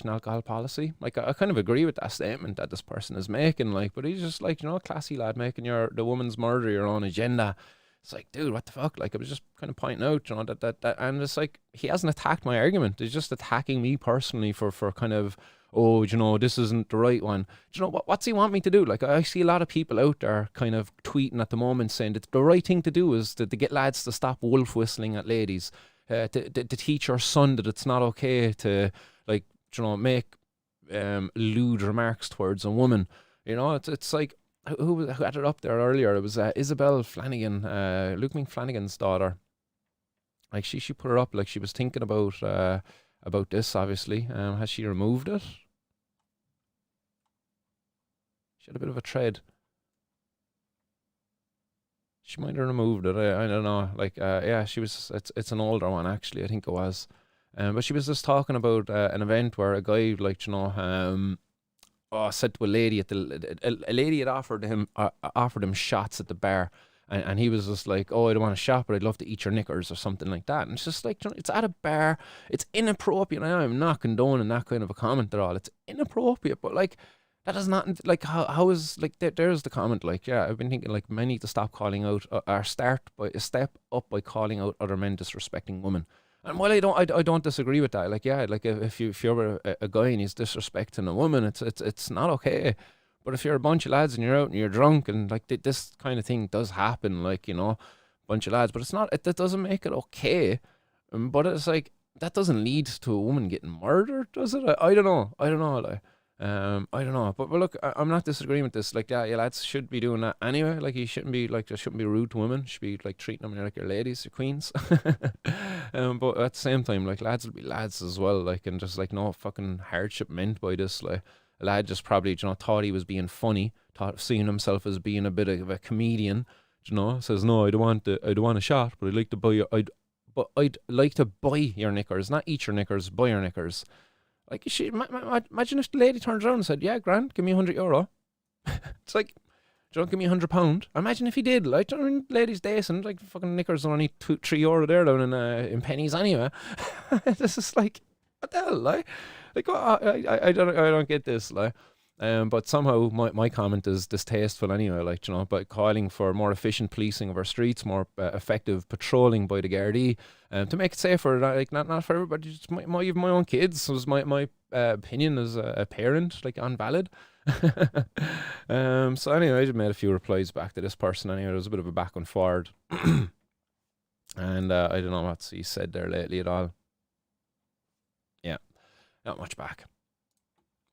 alcohol policy. I kind of agree with that statement that this person is making, but he's just a classy lad making the woman's murder your own agenda. It's dude, what the fuck? I was just kind of pointing out, that and it's he hasn't attacked my argument. He's just attacking me personally for kind of, this isn't the right one. What's he want me to do? I see a lot of people out there kind of tweeting at the moment saying that the right thing to do is to get lads to stop wolf whistling at ladies, to teach your son that it's not okay to make lewd remarks towards a woman. It's who had it up there earlier? It was Isabel Flanagan, Luke McFlanagan's daughter. Like she put it up, like she was thinking about this, obviously. Has she removed it? She had a bit of a thread. She might have removed it. I don't know. Like, yeah, she was. It's an older one, actually. I think it was. But she was just talking about an event where a guy, like, said to a lady a lady had offered him shots at the bar, and he was just like, oh, I don't want a shot, but I'd love to eat your knickers or something like that. And it's just like, it's at a bar, it's inappropriate. And I'm not condoning that kind of a comment at all. It's inappropriate, but like, that is not like how is like there's the comment, like, yeah, I've been thinking like men need to stop calling out or step up by calling out other men disrespecting women. And while I don't disagree with that. Like, yeah, like if you're a guy and he's disrespecting a woman, it's not okay. But if you're a bunch of lads and you're out and you're drunk and like this kind of thing does happen, like, bunch of lads, but it's not, that doesn't make it okay. But it's like, that doesn't lead to a woman getting murdered, does it? I don't know. Like, I don't know. But look, I'm not disagreeing with this. Like, yeah, you lads should be doing that anyway. Like, you shouldn't be like, there shouldn't be rude to women. You should be like treating them like your ladies, your queens. But at the same time, like, lads will be lads as well. Like, and just like no fucking hardship meant by this. Like, a lad just probably, thought he was being funny, thought of seeing himself as being a bit of a comedian. Says, no, I don't want a shot, but I'd like to buy I'd like to buy your knickers, not eat your knickers, buy your knickers. Like, imagine if the lady turns around and said, yeah, grand, give me €100. It's like, give me £100. Imagine if he did. Like, ladies decent, like, fucking knickers are only €3 there down in pennies anyway. This is like, what the hell, like I don't get this, like. But somehow my comment is distasteful anyway, like, by calling for more efficient policing of our streets, more effective patrolling by the Gardaí, to make it safer, like, not for everybody, just even my own kids. So my opinion as a parent, like, invalid. So anyway, I just made a few replies back to this person anyway. There was a bit of a back and forward. And I don't know what he said there lately at all. Yeah, not much back.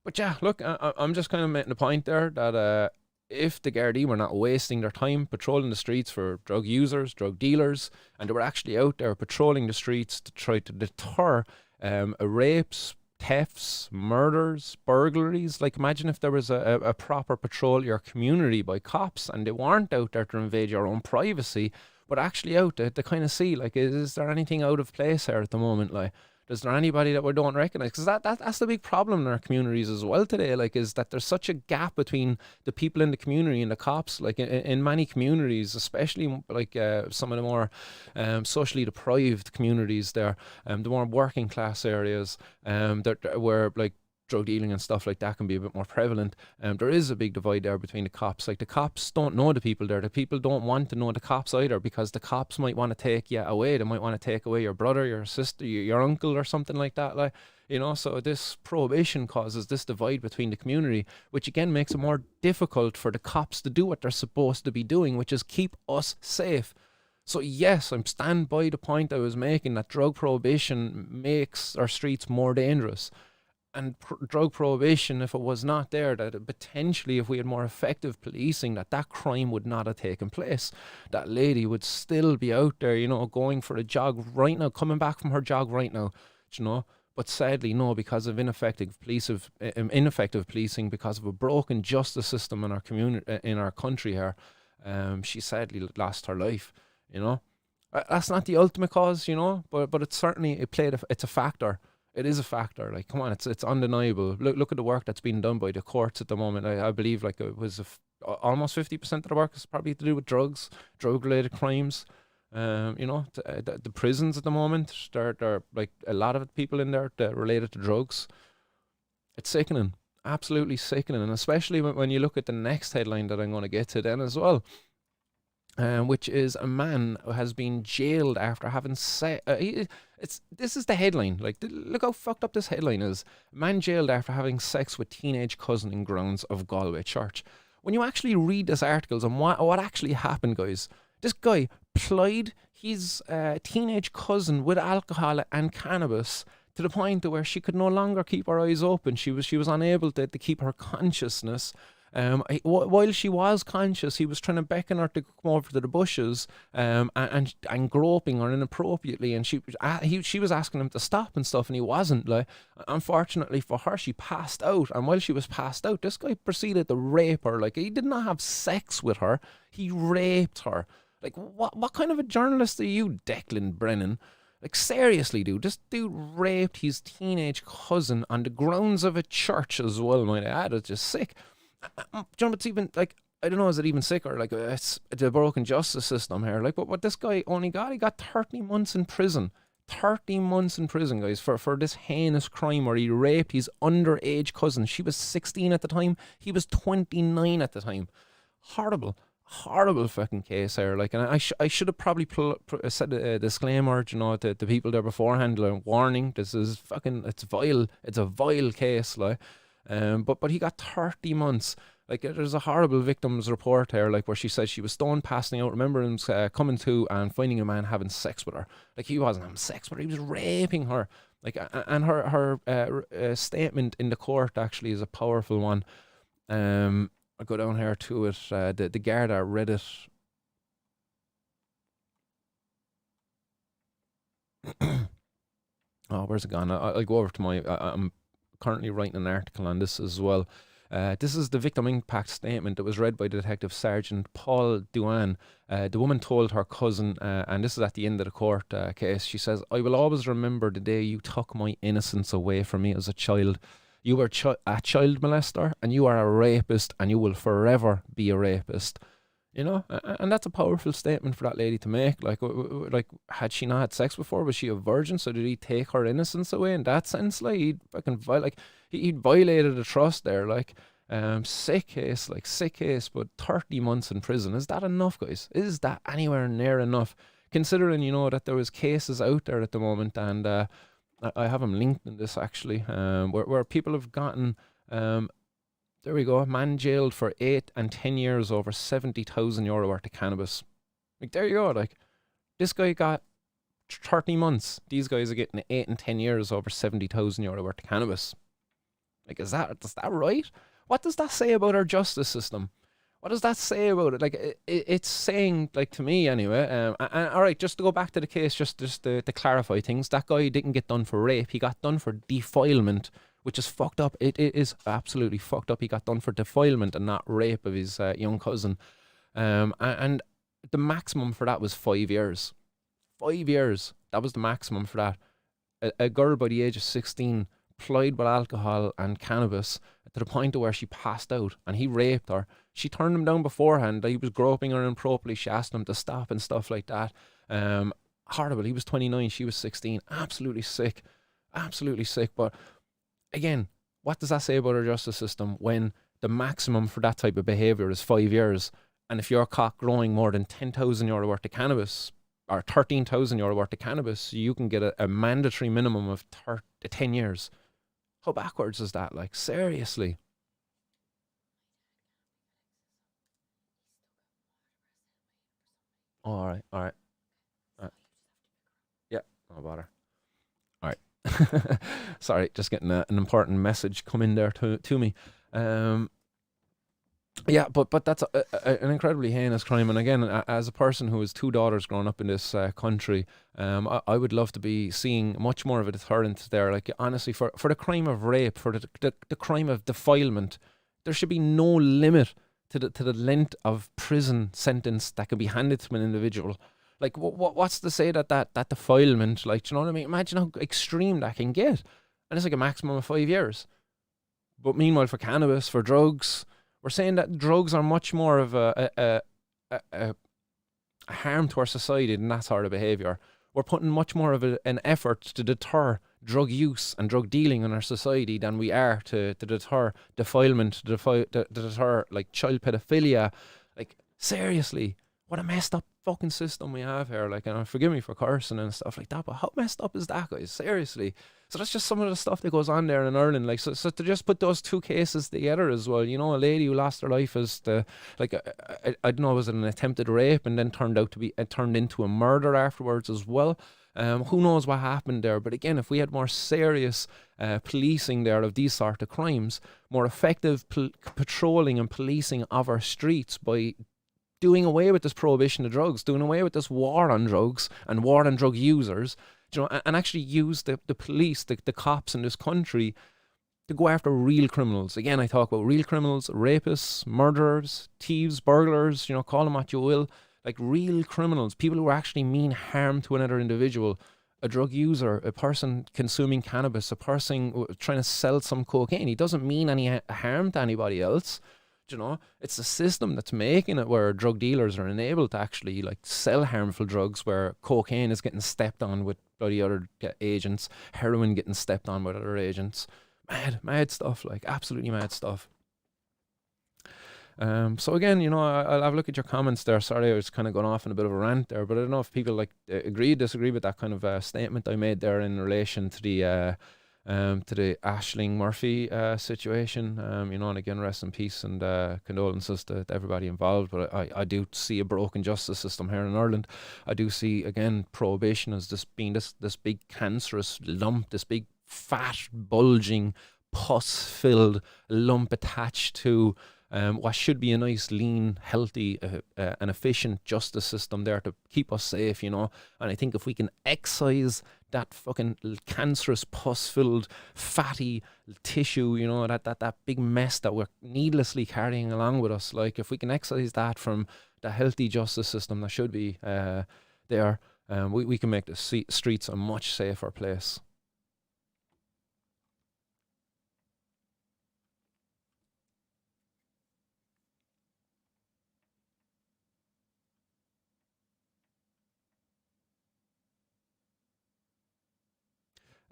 But yeah, look, I'm just kind of making the point there that if the Gardaí were not wasting their time patrolling the streets for drug users, drug dealers, and they were actually out there patrolling the streets to try to deter rapes, thefts, murders, burglaries. Like, imagine if there was a proper patrol of your community by cops and they weren't out there to invade your own privacy, but actually out there to kind of see, like, is there anything out of place here at the moment, like. Is there anybody that we don't recognise? Because that's the big problem in our communities as well today. Like, is that there's such a gap between the people in the community and the cops. Like, in many communities, especially like some of the more socially deprived communities there, the more working class areas, where like drug dealing and stuff like that can be a bit more prevalent. There is a big divide there between the cops. Like, the cops don't know the people there. The people don't want to know the cops either, because the cops might want to take you away. They might want to take away your brother, your sister, your uncle, or something like that. Like, so this prohibition causes this divide between the community, which again makes it more difficult for the cops to do what they're supposed to be doing, which is keep us safe. So yes, I'm stand by the point I was making, that drug prohibition makes our streets more dangerous. And drug prohibition, if it was not there, that potentially if we had more effective policing, that crime would not have taken place. That lady would still be out there, going for a jog right now, coming back from her jog right now, But sadly, no, because of ineffective policing, because of a broken justice system in our community, in our country here, she sadly lost her life. That's not the ultimate cause, but it's certainly it's a factor. It is a factor. Like, come on, it's undeniable. Look at the work that's being done by the courts at the moment. I believe like it was almost 50% of the work is probably to do with drugs, drug-related crimes. The prisons at the moment, they're like a lot of people in there that are related to drugs. It's sickening, absolutely sickening, and especially when you look at the next headline that I'm going to get to then as well. Which is a man who has been jailed after having sex. This is the headline. Like, look how fucked up this headline is. A man jailed after having sex with teenage cousin in grounds of Galway church. When you actually read this article and what actually happened, guys, this guy plied his teenage cousin with alcohol and cannabis to the point where she could no longer keep her eyes open. She was unable to keep her consciousness. While she was conscious, he was trying to beckon her to come over to the bushes, and groping her inappropriately, and she was asking him to stop and stuff, and he wasn't. Like, unfortunately for her, she passed out, and while she was passed out, this guy proceeded to rape her. Like, he did not have sex with her, he raped her. Like, what kind of a journalist are you, Declan Brennan? Like, seriously, dude, this dude raped his teenage cousin on the grounds of a church as well, might I add. It's just sick. Do you know what's even, like, I don't know, is it even sicker? Like, it's a broken justice system here. Like, but what this guy only got, he got 30 months in prison. 30 months in prison, guys, for this heinous crime where he raped his underage cousin. She was 16 at the time, he was 29 at the time. Horrible fucking case here. Like, and I should have probably said a disclaimer, you know, to the people there beforehand, like, warning, this is fucking, it's vile. It's a vile case, like. But he got 30 months. Like, there's a horrible victims report here, like, where she said she was stoned, passing out, remember him coming to and finding a man having sex with her. Like, he wasn't having sex with her, he was raping her. Like, and her statement in the court actually is a powerful one. I'll go down here to it. The Garda read it. Oh, where's it gone? I'll go over to my... I'm currently writing an article on this as well. This is the victim impact statement that was read by Detective Sergeant Paul Duane. The woman told her cousin, and this is at the end of the court case, she says, "I will always remember the day you took my innocence away from me as a child. You were a child molester, and you are a rapist, and you will forever be a rapist." You know, and that's a powerful statement for that lady to make. Like, had she not had sex before? Was she a virgin? So did he take her innocence away in that sense? Like, he'd fucking he'd violated the trust there. Like, sick case, but 30 months in prison. Is that enough, guys? Is that anywhere near enough? Considering, you know, that there was cases out there at the moment, and I have them linked in this actually, where people have gotten, there we go, man jailed for 8 and 10 years over €70,000 worth of cannabis. Like, there you go. Like, this guy got 30 months. These guys are getting 8 and 10 years over €70,000 worth of cannabis. Like, is that right? What does that say about our justice system? What does that say about it? Like, it's saying, like, to me anyway, and all right, just to go back to the case, just to clarify things, that guy didn't get done for rape. He got done for defilement, which is fucked up. It is absolutely fucked up. He got done for defilement and not rape of his young cousin. And the maximum for that was 5 years. 5 years. That was the maximum for that. A girl by the age of 16 plied with alcohol and cannabis to the point of where she passed out, and he raped her. She turned him down beforehand. He was groping her improperly. She asked him to stop and stuff like that. Horrible. He was 29. She was 16. Absolutely sick. Absolutely sick. But again, what does that say about our justice system when the maximum for that type of behaviour is 5 years? And if you're caught growing more than €10,000 worth of cannabis, or €13,000 worth of cannabis, you can get a mandatory minimum of 10 years. How backwards is that? Like, seriously. Oh, all right. Yeah, no bother. All right. Sorry, just getting an important message come in there to me. Yeah, but that's an incredibly heinous crime. And again, as a person who has 2 daughters growing up in this country, I would love to be seeing much more of a deterrent there. Like, honestly, for the crime of rape, for the crime of defilement, there should be no limit to the length of prison sentence that can be handed to an individual. Like, what's to say that defilement, like, do you know what I mean? Imagine how extreme that can get. And it's like a maximum of 5 years. But meanwhile, for cannabis, for drugs, we're saying that drugs are much more of a harm to our society than that sort of behaviour. We're putting much more of an effort to deter drug use and drug dealing in our society than we are to deter defilement, to deter like child pedophilia. Like, seriously, what a messed up fucking system we have here. Like, and forgive me for cursing and stuff like that, but how messed up is that, guys? Seriously. So that's just some of the stuff that goes on there in Ireland. Like, so to just put those 2 cases together as well, you know, a lady who lost her life as I don't know, was it an attempted rape and then turned into a murder afterwards as well. Who knows what happened there? But again, if we had more serious policing there of these sort of crimes, more effective patrolling and policing of our streets by doing away with this prohibition of drugs, doing away with this war on drugs and war on drug users, and actually use the police, the cops in this country to go after real criminals. Again, I talk about real criminals, rapists, murderers, thieves, burglars, call them what you will. Like real criminals, people who actually mean harm to another individual, a drug user, a person consuming cannabis, a person trying to sell some cocaine. He doesn't mean any harm to anybody else. It's the system that's making it where drug dealers are enabled to actually sell harmful drugs, where cocaine is getting stepped on with bloody other agents, heroin getting stepped on with other agents. Mad stuff, absolutely mad stuff. So again, I'll have a look at your comments there. Sorry, I was kind of going off on a bit of a rant there, but I don't know if people agree, disagree with that kind of statement I made there in relation to the Ashling Murphy situation. And again, rest in peace and condolences to everybody involved. But I do see a broken justice system here in Ireland. I do see, again, prohibition as being this big cancerous lump, this big fat, bulging, pus-filled lump attached to what should be a nice, lean, healthy, and efficient justice system there to keep us safe, And I think if we can excise that fucking cancerous, pus-filled, fatty tissue, that big mess that we're needlessly carrying along with us, if we can excise that from the healthy justice system that should be there, we can make the streets a much safer place.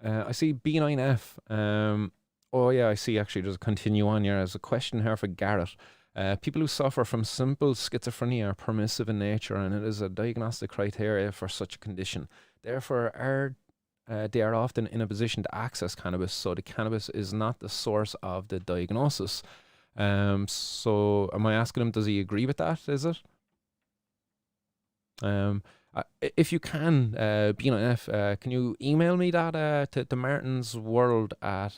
I see B9F. I see actually there's a continue on here. There's a question here for Garrett. People who suffer from simple schizophrenia are permissive in nature, and it is a diagnostic criteria for such a condition. Therefore, they are often in a position to access cannabis, so the cannabis is not the source of the diagnosis. So am I asking him, does he agree with that, is it? If you can, B9F, can you email me that to Martin's World at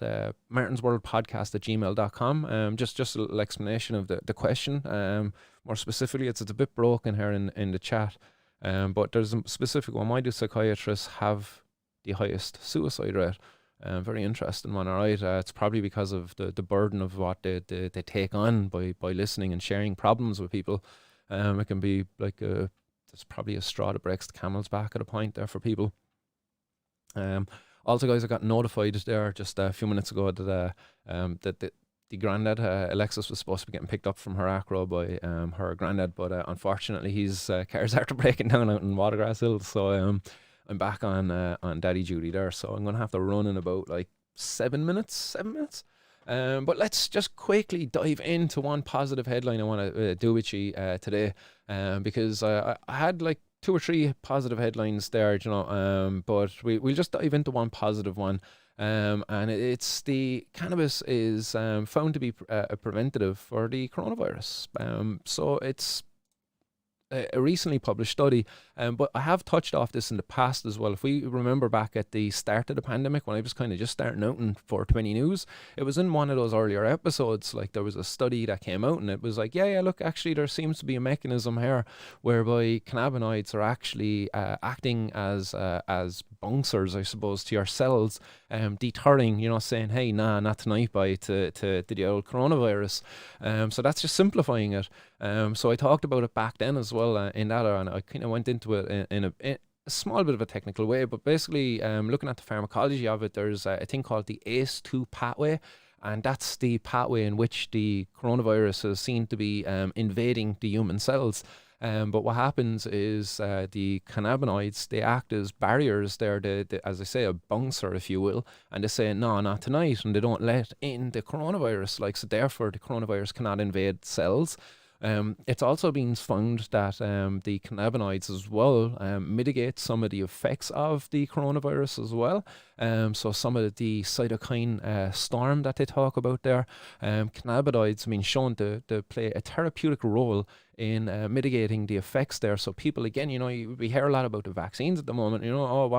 martinsworldpodcast@gmail.com? Just a little explanation of the question. More specifically, it's a bit broken here in the chat. But there's a specific one. Why do psychiatrists have the highest suicide rate? Very interesting one, all right. It's probably because of the burden of what they take on by listening and sharing problems with people. It can be it's probably a straw that breaks the camel's back at a point there for people. Also, guys, I got notified there just a few minutes ago that the granddad, Alexis, was supposed to be getting picked up from her acro by her granddad, but unfortunately his car's after breaking down out in Watergrass Hills, so I'm back on daddy duty there, so I'm going to have to run in about 7 minutes. But let's just quickly dive into one positive headline I want to do with you today, because I had 2 or 3 positive headlines there, but we'll just dive into one positive one, and it's the cannabis is found to be a preventative for the coronavirus. So it's a recently published study, but I have touched off this in the past as well. If we remember back at the start of the pandemic, when I was kind of just starting out in 420 News, it was in one of those earlier episodes, there was a study that came out and it was look, actually there seems to be a mechanism here whereby cannabinoids are actually acting as bouncers, I suppose, to your cells, deterring, saying, hey, nah, not tonight, bye, to the old coronavirus. So that's just simplifying it. So I talked about it back then as well in that, and I kind of went into it in a small bit of a technical way, but basically looking at the pharmacology of it, there's a thing called the ACE2 pathway, and that's the pathway in which the coronavirus is seen to be invading the human cells. But what happens is the cannabinoids, they act as barriers there, as I say, a bouncer, if you will, and they say, no, not tonight, and they don't let in the coronavirus, so therefore the coronavirus cannot invade cells. It's also been found that the cannabinoids as well mitigate some of the effects of the coronavirus as well. So some of the cytokine storm that they talk about there, cannabinoids have been shown to play a therapeutic role in mitigating the effects there. So people, again, we hear a lot about the vaccines at the moment,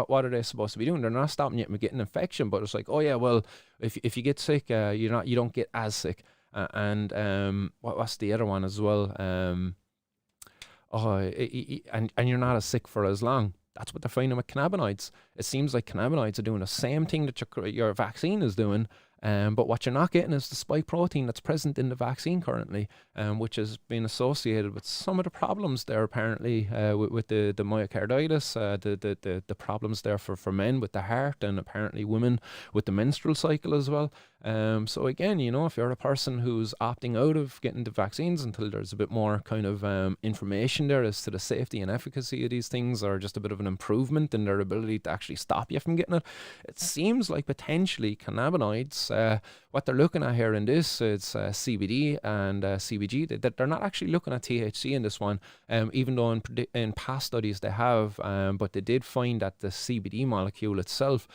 what are they supposed to be doing? They're not stopping you from getting infection, but it's like, oh yeah, well, if you get sick, you don't get as sick. What's the other one as well? And you're not as sick for as long. That's what they're finding with cannabinoids. It seems like cannabinoids are doing the same thing that your vaccine is doing, but what you're not getting is the spike protein that's present in the vaccine currently, which has been associated with some of the problems there apparently with the myocarditis, the problems there for men with the heart, and apparently women with the menstrual cycle as well. So again, if you're a person who's opting out of getting the vaccines until there's a bit more kind of information there as to the safety and efficacy of these things, or just a bit of an improvement in their ability to actually stop you from getting it, it seems like potentially cannabinoids, what they're looking at here in this, it's CBD and CBG. They're not actually looking at THC in this one, even though in past studies they have, but they did find that the CBD molecule itself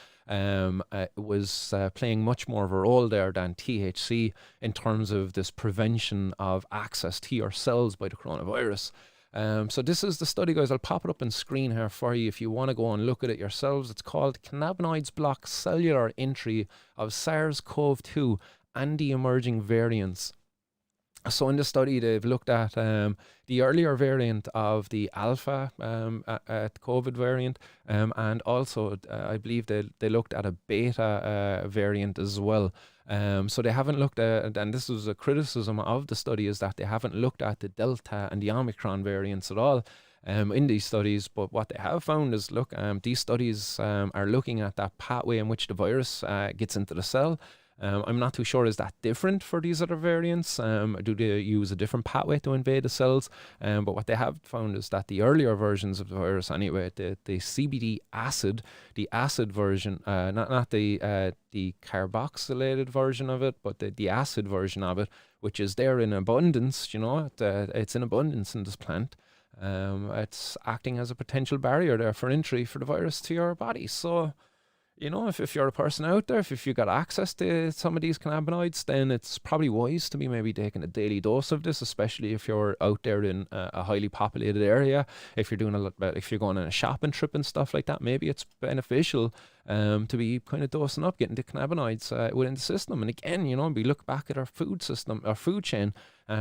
was playing much more of a role there than THC in terms of this prevention of access to your cells by the coronavirus. So this is the study, guys. I'll pop it up on screen here for you if you want to go and look at it yourselves. It's called Cannabinoids Block Cellular Entry of SARS-CoV-2 and the Emerging Variants. So in the study, they've looked at the earlier variant of the alpha COVID variant, and also I believe they looked at a beta variant as well. So they haven't looked at, and this was a criticism of the study, is that they haven't looked at the Delta and the Omicron variants at all in these studies. But what they have found is, look, these studies are looking at that pathway in which the virus gets into the cell. I'm not too sure, is that different for these other variants? Do they use a different pathway to invade the cells? But what they have found is that the earlier versions of the virus, anyway, the CBD acid, the acid version, not the carboxylated version of it, but the acid version of it, which is there in abundance, it's in abundance in this plant. It's acting as a potential barrier there for entry for the virus to your body. So, if you're a person out there, if you've got access to some of these cannabinoids, then it's probably wise to be maybe taking a daily dose of this, especially if you're out there in a highly populated area. If you're doing if you're going on a shopping trip and stuff like that, maybe it's beneficial to be kind of dosing up, getting the cannabinoids within the system. And again, we look back at our food system, our food chain.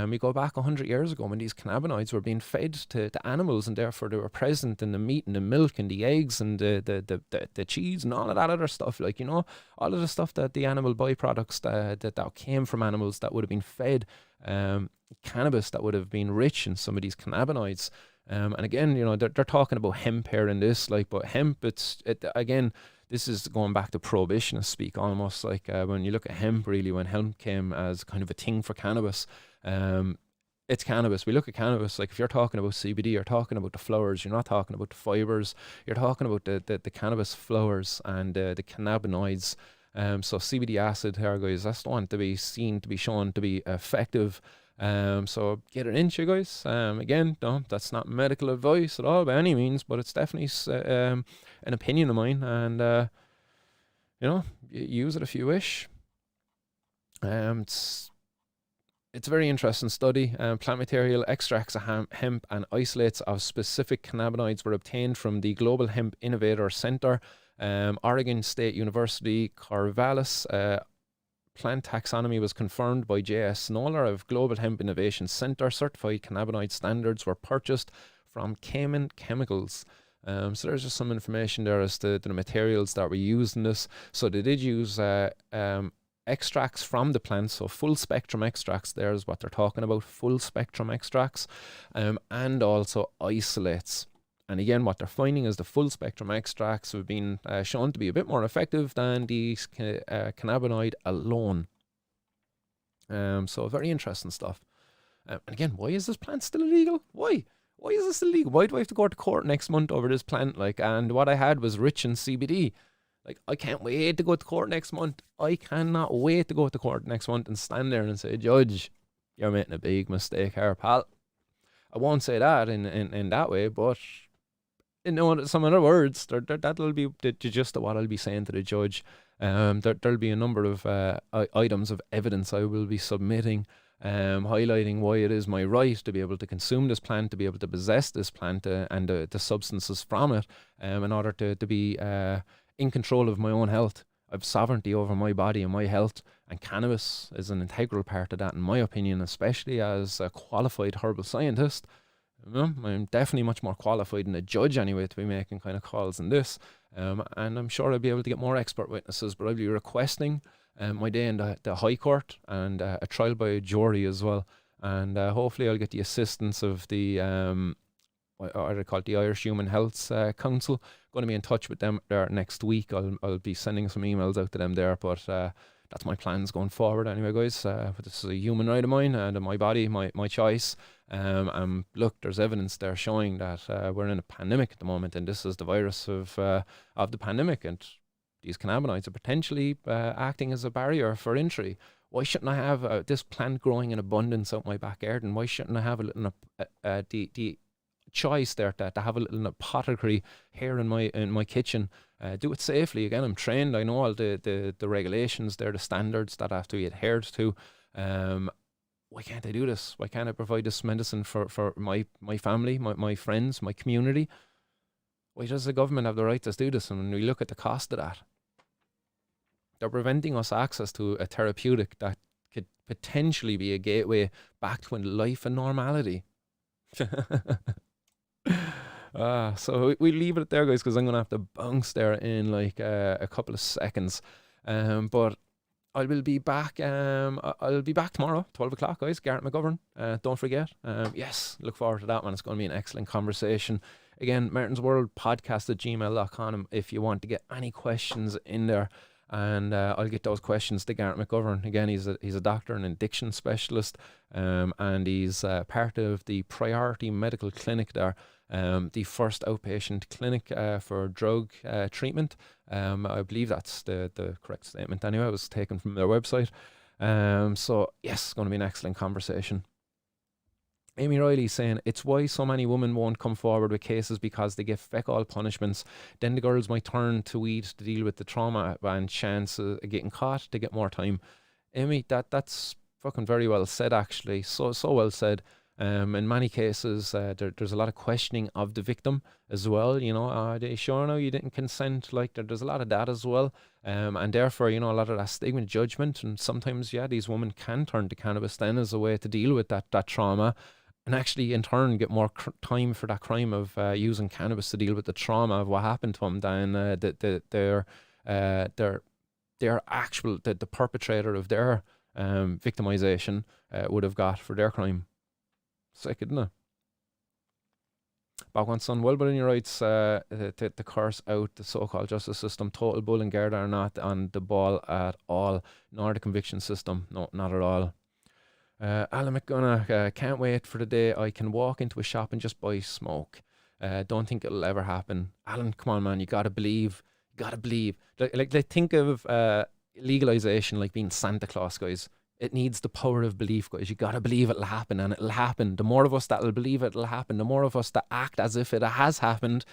We go back 100 years ago when these cannabinoids were being fed to animals, and therefore they were present in the meat and the milk and the eggs and the cheese and all of that other stuff. All of the stuff that the animal byproducts that came from animals that would have been fed cannabis, that would have been rich in some of these cannabinoids. And again, they're talking about hemp here in this, but hemp, again, this is going back to prohibitionist speak almost. When you look at hemp, really, when hemp came as kind of a thing for cannabis, it's cannabis. We look at cannabis, if you're talking about CBD, you're talking about the flowers, you're not talking about the fibers, you're talking about the cannabis flowers and the cannabinoids. So CBD acid here, guys, that's the one to be shown to be effective. So get it into you guys. Again, that's not medical advice at all by any means, but it's definitely an opinion of mine, and use it if you wish. It's a very interesting study. Plant material extracts of hemp and isolates of specific cannabinoids were obtained from the Global Hemp Innovator Center, Oregon State University, Corvallis. Plant taxonomy was confirmed by J.S. Snoller of Global Hemp Innovation Center. Certified cannabinoid standards were purchased from Cayman Chemicals. So there's just some information there as to the materials that were used in this. So they did use extracts from the plants, so full spectrum extracts, there's what they're talking about, full spectrum extracts, and also isolates. And again, what they're finding is the full spectrum extracts have been shown to be a bit more effective than the cannabinoid alone. So very interesting stuff. And again, why is this plant still illegal? Why? Why is this illegal? Why do I have to go to court next month over this plant? And what I had was rich in CBD. I can't wait to go to court next month. I cannot wait to go to court next month and stand there and say, Judge, you're making a big mistake here, pal. I won't say that in that way, but some other words, that'll be the gist of what I'll be saying to the judge. There'll be a number of items of evidence I will be submitting, highlighting why it is my right to be able to consume this plant, to be able to possess this plant and the substances from it, in order to be in control of my own health. I've sovereignty over my body and my health, and cannabis is an integral part of that, in my opinion, especially as a qualified herbal scientist. I'm definitely much more qualified than a judge anyway to be making kind of calls in this, and I'm sure I'll be able to get more expert witnesses, but I'll be requesting my day in the High Court and a trial by a jury as well, and hopefully I'll get the assistance of the what they call it, the Irish Human Health Council. Going to be in touch with them there next week. I'll be sending some emails out to them there, but that's my plans going forward anyway, guys. But this is a human right of mine and my body, my choice. Look, there's evidence there showing that we're in a pandemic at the moment, and this is the virus of the pandemic, and these cannabinoids are potentially acting as a barrier for entry. Why shouldn't I have this plant growing in abundance out my back garden? Why shouldn't I have a little the choice there to have a little apothecary here in my kitchen? Do it safely. Again, I'm trained. I know all the regulations there, the standards that have to be adhered to. Why can't I do this? Why can't I provide this medicine for my family, my friends, my community? Why does the government have the right to do this? And when we look at the cost of that, they're preventing us access to a therapeutic that could potentially be a gateway back to a life and normality. So we leave it there, guys, because I'm going to have to bounce there in like a couple of seconds. But I will be back. I'll be back tomorrow, 12 o'clock, guys. Garrett McGovern. Don't forget. Yes, look forward to that one. It's going to be an excellent conversation. Again, Martin's World Podcast at gmail.com if you want to get any questions in there. And I'll get those questions to Garrett McGovern. Again, he's a doctor and addiction specialist, and he's part of the Priority Medical Clinic there, the first outpatient clinic for drug treatment. I believe that's the correct statement anyway. It was taken from their website. So yes, it's going to be an excellent conversation. Amy Riley saying, it's why so many women won't come forward with cases, because they get feck all punishments. Then the girls might turn to weed to deal with the trauma and chance of getting caught to get more time. Amy, that's fucking very well said, actually. So well said. In many cases, there's a lot of questioning of the victim as well. You know, are they sure now you didn't consent? Like, there's a lot of that as well. And therefore, you know, a lot of that stigma, judgment. And sometimes, yeah, these women can turn to cannabis then as a way to deal with that trauma, and actually in turn get more time for that crime of using cannabis to deal with the trauma of what happened to them than their actual the perpetrator of their victimization would have got for their crime. Sick, isn't it? Back on son, well within your rights to curse out the so-called justice system. Total bull and Garda are not on the ball at all, nor the conviction system. No, not at all. Alan McGonagh, can't wait for the day I can walk into a shop and just buy smoke. Don't think it'll ever happen. Alan, come on, man, you gotta believe. You gotta believe. Like think of legalization like being Santa Claus, guys. It needs the power of belief, guys. You gotta believe it'll happen, and it'll happen. The more of us that'll believe it'll happen, the more of us that act as if it has happened,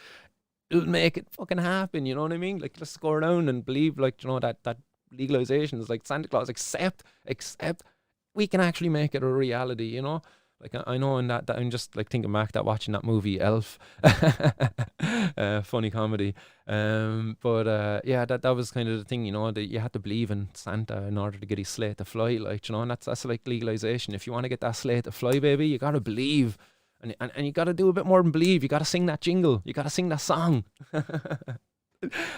it'll make it fucking happen. You know what I mean? Like, let's go around and believe, like, you know, that legalization is like Santa Claus. Except we can actually make it a reality, you know? Like, I know in that I'm just like thinking back that watching that movie Elf, funny comedy. Yeah, that was kind of the thing, you know, that you had to believe in Santa in order to get his sleigh to fly, like, you know, and that's like legalization. If you want to get that sleigh to fly, baby, you gotta believe, and you gotta do a bit more than believe. You gotta sing that jingle. You gotta sing that song.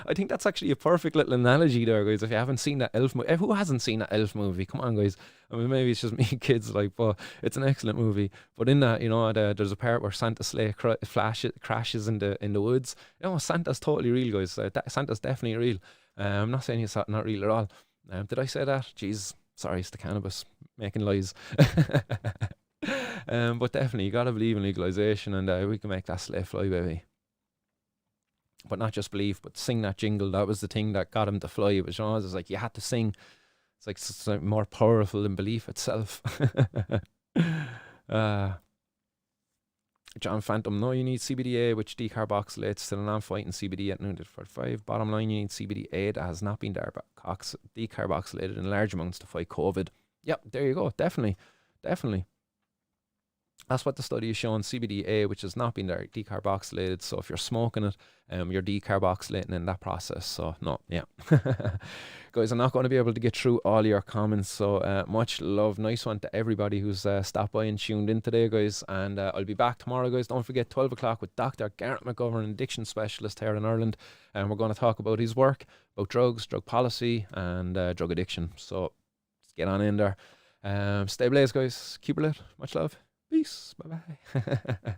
I think that's actually a perfect little analogy there, guys. If you haven't seen that Elf movie, who hasn't seen that Elf movie? Come on, guys. I mean, maybe it's just me kids, like, but it's an excellent movie. But in that, you know, there's a part where Santa's sleigh crashes in the woods. You know, Santa's totally real, guys. Santa's definitely real. I'm not saying he's not real at all. Did I say that? Jeez, sorry, it's the cannabis making lies. But definitely, you gotta believe in legalization, and we can make that sleigh fly, baby. But not just believe, but sing that jingle. That was the thing that got him to fly. It was, you know, it was like you had to sing. It's like more powerful than belief itself. John Phantom, no, you need CBDA, which decarboxylates to the non-fighting CBD at 9.45. Bottom line, you need CBDA that has not been decarboxylated in large amounts to fight COVID. Yep, there you go. Definitely. That's what the study is showing, CBDA, which has not been decarboxylated. So if you're smoking it, you're decarboxylating in that process. So no, yeah. Guys, I'm not going to be able to get through all your comments. So much love. Nice one to everybody who's stopped by and tuned in today, guys. And I'll be back tomorrow, guys. Don't forget, 12 o'clock with Dr. Garrett McGovern, addiction specialist here in Ireland. And we're going to talk about his work, about drugs, drug policy, and drug addiction. So let's get on in there. Stay blazed, guys. Keep it lit. Much love. Peace. Bye-bye.